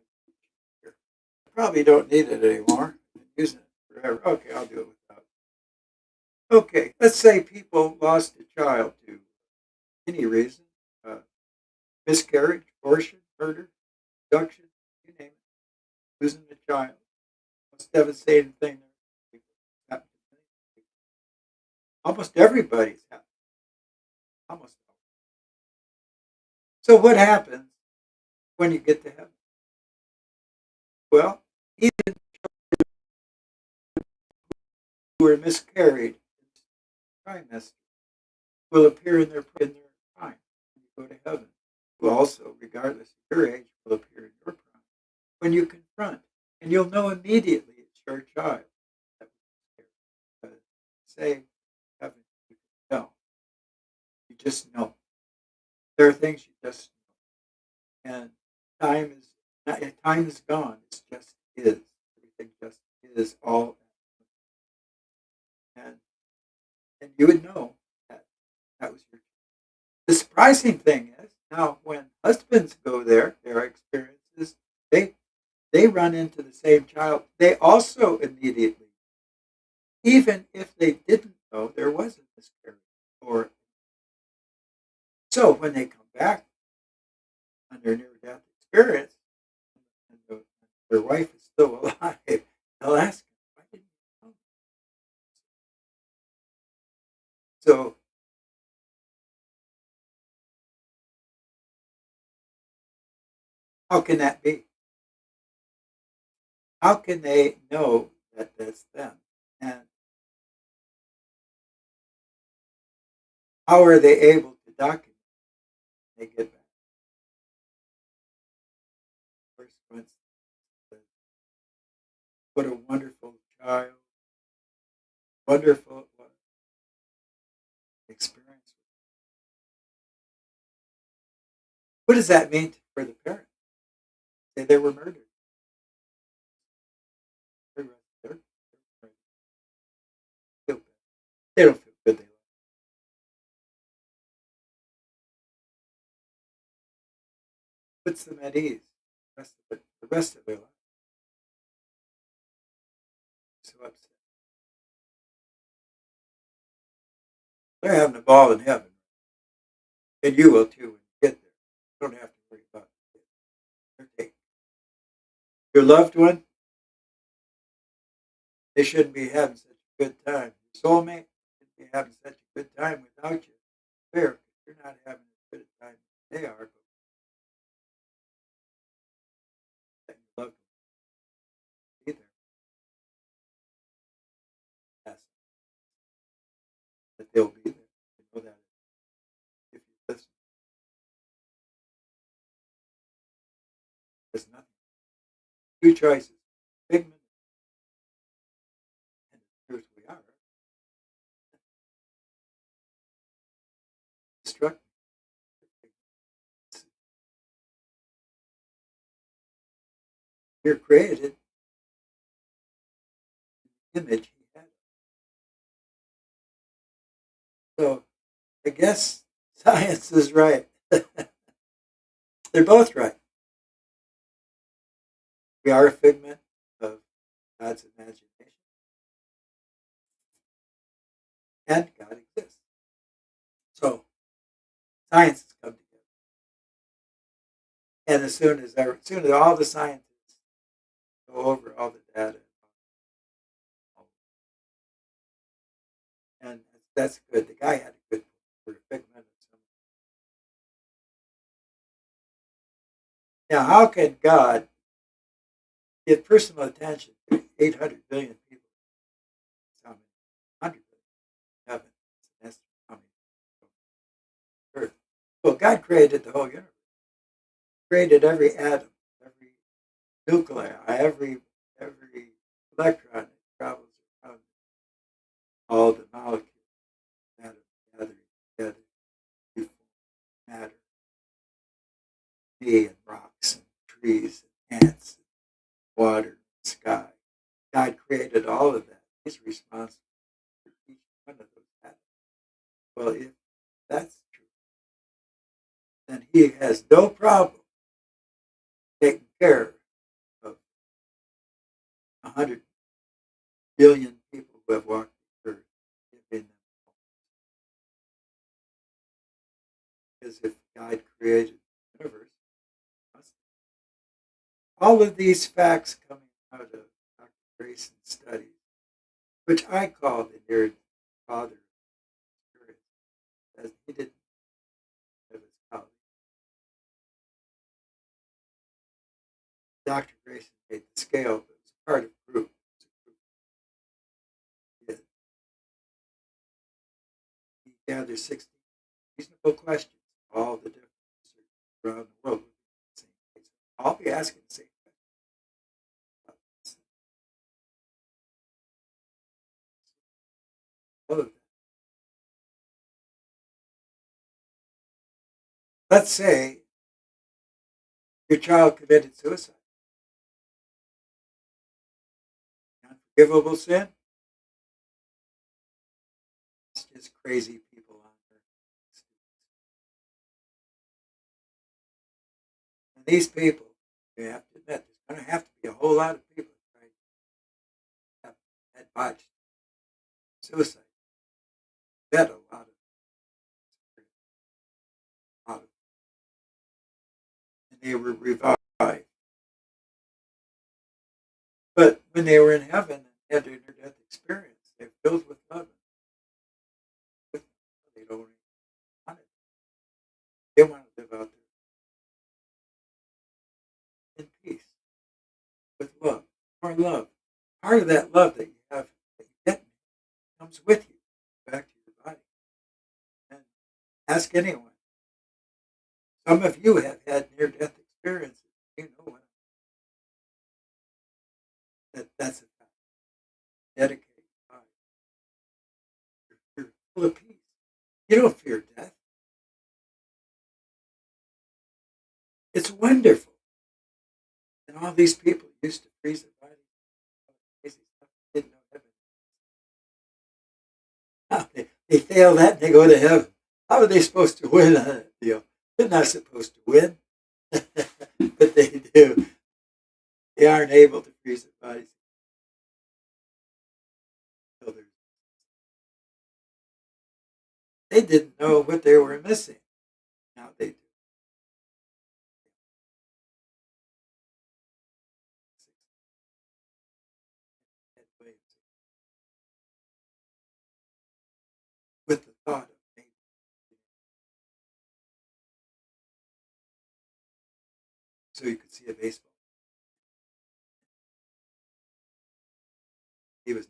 here. I probably don't need it anymore. I've been using it forever. Okay, I'll do it without. Okay, let's say people lost a child to any reason, uh, miscarriage, abortion, murder, abduction, you name it, losing a child. Most devastating thing that happened to many people. Almost everybody's happened. Almost. So what happens when you get to heaven? Well, even who were miscarried trimester will appear in their prime when you go to heaven. Who also, regardless of your age, will appear in your prime when you confront, and you'll know immediately it's your child that was miscarried. Say heaven, you can know. You just know. There are things you just know, and time is time is gone. It's just is. Everything just is all, and you would know that that was your. The surprising thing is now when husbands go there, their experiences, they they run into the same child. They also immediately, even if they didn't know there was a miscarriage, or so when they come back on their near-death experience, and their wife is still alive, they'll ask, "Why didn't you know?" So how can that be? How can they know that that's them? And how are they able to document when they get back? First, for instance, what a wonderful child, wonderful experience. What does that mean for the parents? Say they were murdered. They're they don't feel good. They puts them at ease. The rest of their life. So upset. They're having a ball in heaven, and you will too when you get there. You don't have to worry about it. They're taken. Your loved one, they shouldn't be having such a good time. Your soulmate shouldn't be having such a good time without you. Fair, you're not having as good a time as they are, but that your loved one will be there. Yes, that they'll be there. You know that if you listen, there's nothing. Two choices. You're created in the image he had. So I guess science is right. They're both right. We are a figment of God's imagination, and God exists. So science has come together. And as soon as all the scientists go over all the data, and that's good. The guy had a good for a figment of some. Now, how can God give personal attention to 800 billion people? How many? 100 billion. Heaven. It's an estimate. How many? Earth. Well, God created the whole universe. Created every atom, every nuclei, every electron that travels around all the molecules, atoms gathering together to form matter, me and rocks and trees and ants and water and sky. God created all of that. He's responsible for each one of those atoms. Well, if that's true, then he has no problem taking care of 100 billion people who have walked the earth, giving them hope. Because if God created the universe, all of these facts coming out of Dr. Grayson's studies, which I call the near father experience, as he didn't have his colleagues. Dr. Grayson made the scale, but it was part of a group. He gathered 16 reasonable questions, all the different research around the world. I'll be asking the same question. All of that. Let's say your child committed suicide. Unforgivable sin? It's just crazy people on earth. And these people, you have to admit, there's going to have to be a whole lot of people trying to have had botched suicide. That a lot of, and they were revived. But when they were in heaven and had their near-death experience, they're filled with love. They don't want it. They want to live out there in peace with love, more love. Part of that love that you have, that you get, comes with you back to your body. And ask anyone. Some of you have had near-death experiences. You know what? That's a fact. Dedicate your body. You're full of peace. You don't fear death. It's wonderful. And all these people used to freeze their body. Crazy stuff. They didn't know heaven. They fail that and they go to heaven. How are they supposed to win on that deal? They're not supposed to win. But they do. They aren't able to freeze their bodies. They didn't know what they were missing. Now they do. With the thought of maybe. So you could see a baseball. He was.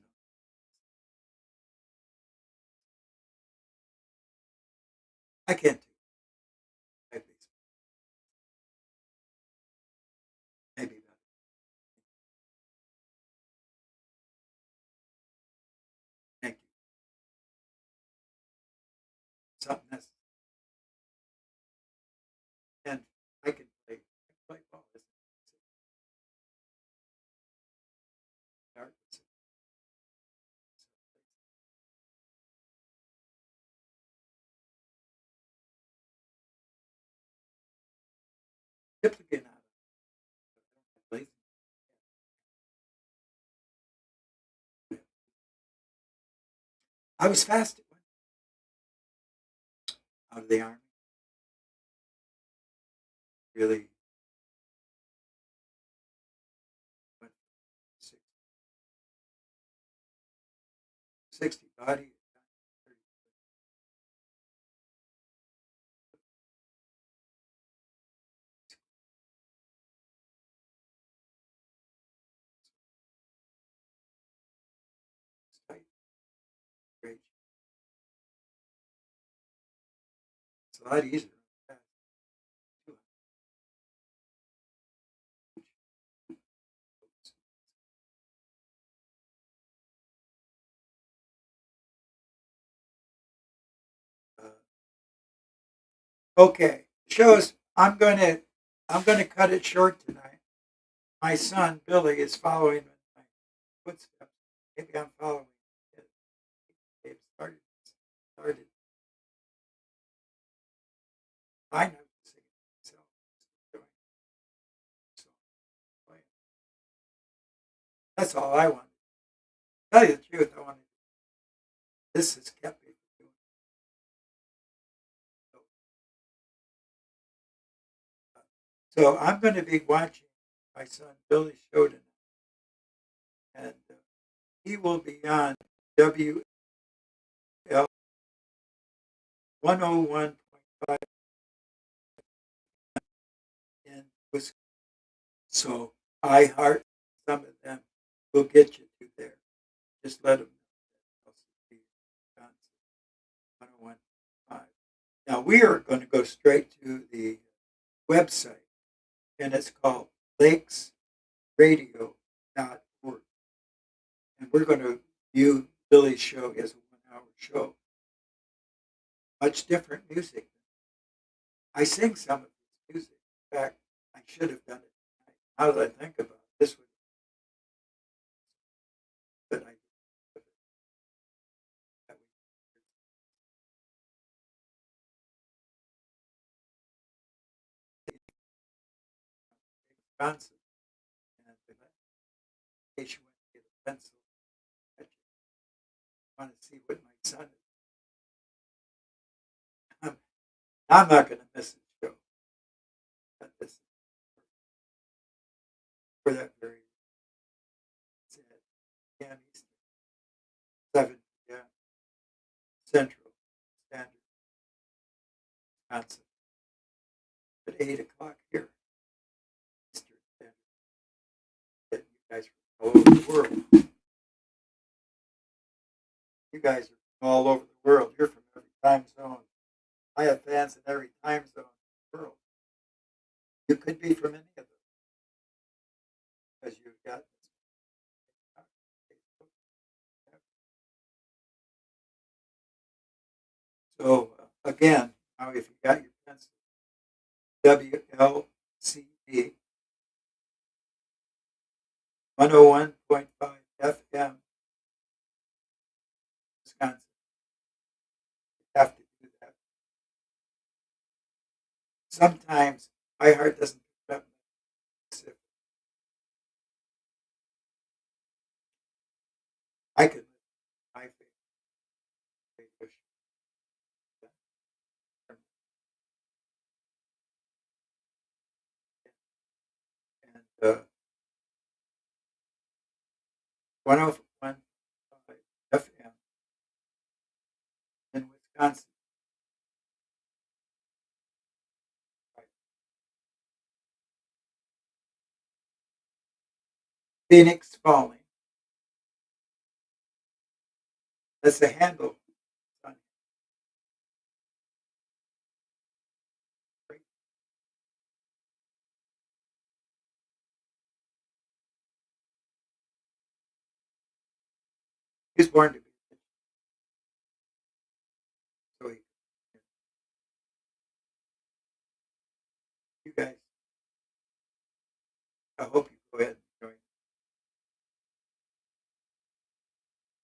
I can't do baseball. Maybe not. Thank you. Something that's, and I can play ball. Duplicate out of it. I was fasting out of the army. Really went 60 body. Great. It's a lot easier. Okay, shows. I'm gonna cut it short tonight. My son Billy is following in my footsteps. Maybe I'm following. They've started. I know singing myself. Doing so. That's all I want. To tell you the truth, I want to. This has kept me from doing it. So I'm going to be watching my son Billy show tonight, and he will be on WL 101.5 in Wisconsin. So I heart some of them will get you to there. Just let them know. 101.5. Now we are going to go straight to the website, and it's called lakesradio.org. And we're going to view Billy's show as a 1 hour show. Much different music. I sing some of his music. In fact, I should have done it tonight. Now that I think about it, this would but I Wisconsin, and in case you went to get a pencil, I want to see what my son is. I'm not going to miss the show. But this for that very it's at p.m. Eastern, 7 p.m. Central Standard Wisconsin, at 8 o'clock here Eastern Standard. That you guys are all over the world. You guys are from all over the world. You're from every time zone. I have fans in every time zone in the world. You could be from any of them because you've got so again, now if you got your pencil, WLCD 101.5 FM, Wisconsin. You have to do that. Sometimes my heart doesn't pick up. I could my favorite and 101.5 FM in Wisconsin. Phoenix Falling. That's the handle. He was born to be. So you guys, I hope you go ahead and join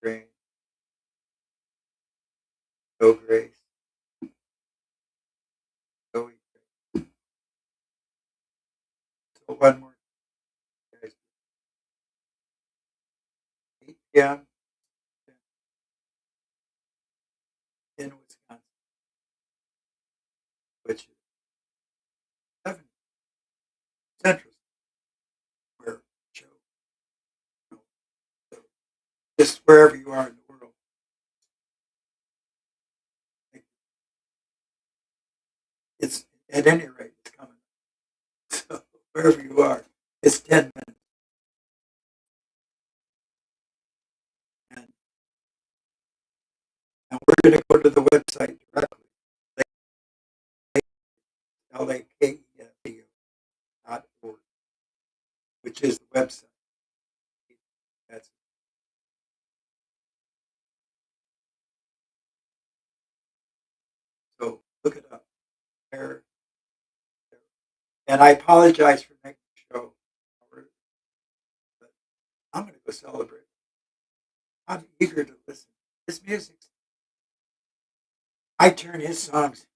Grain, Go Grace, Go So one more, guys. 8 p.m. in Wisconsin, which is 7 Central, where show, so just wherever you are in the world. It's at any rate, it's coming. So wherever you are, it's 10 minutes, and, and we're going to go to the website directly, lakeu.org, which is the website. That's so look it up there. And I apologize for making the show, but I'm going to go celebrate. I'm eager to listen. His music, I turn his songs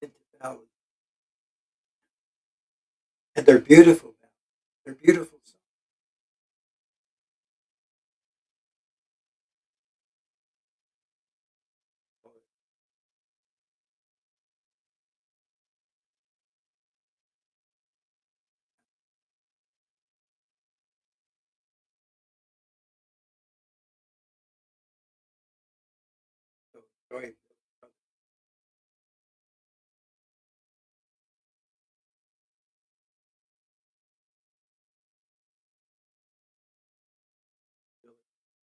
into ballads, and they're beautiful. They're beautiful songs. So enjoy it.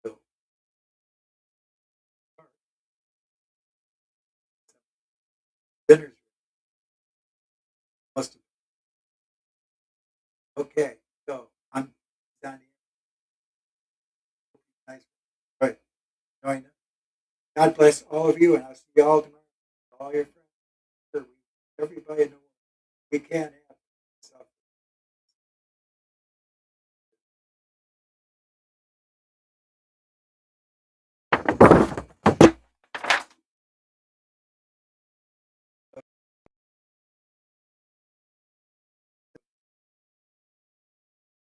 So, dinner's must have. Okay, so I'm done here. Nice. Right. Join us. God bless all of you, and I'll see you all tomorrow. All your friends, everybody in the world. We can't have stuff.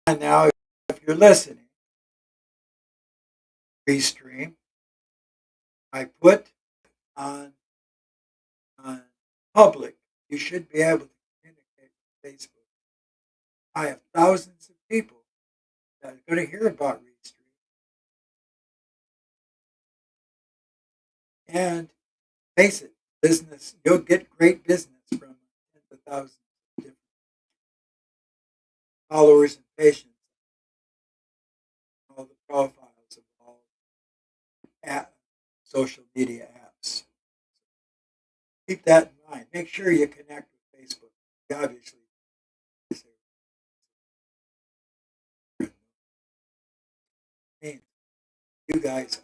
And now, if you're listening, restream. I put on public. You should be able to communicate with Facebook. I have thousands of people that are going to hear about restream, and face it, business. You'll get great business from tens of thousands of different followers and patients. All the profiles of all social media apps. Keep that in mind. Make sure you connect with Facebook. Obviously, you guys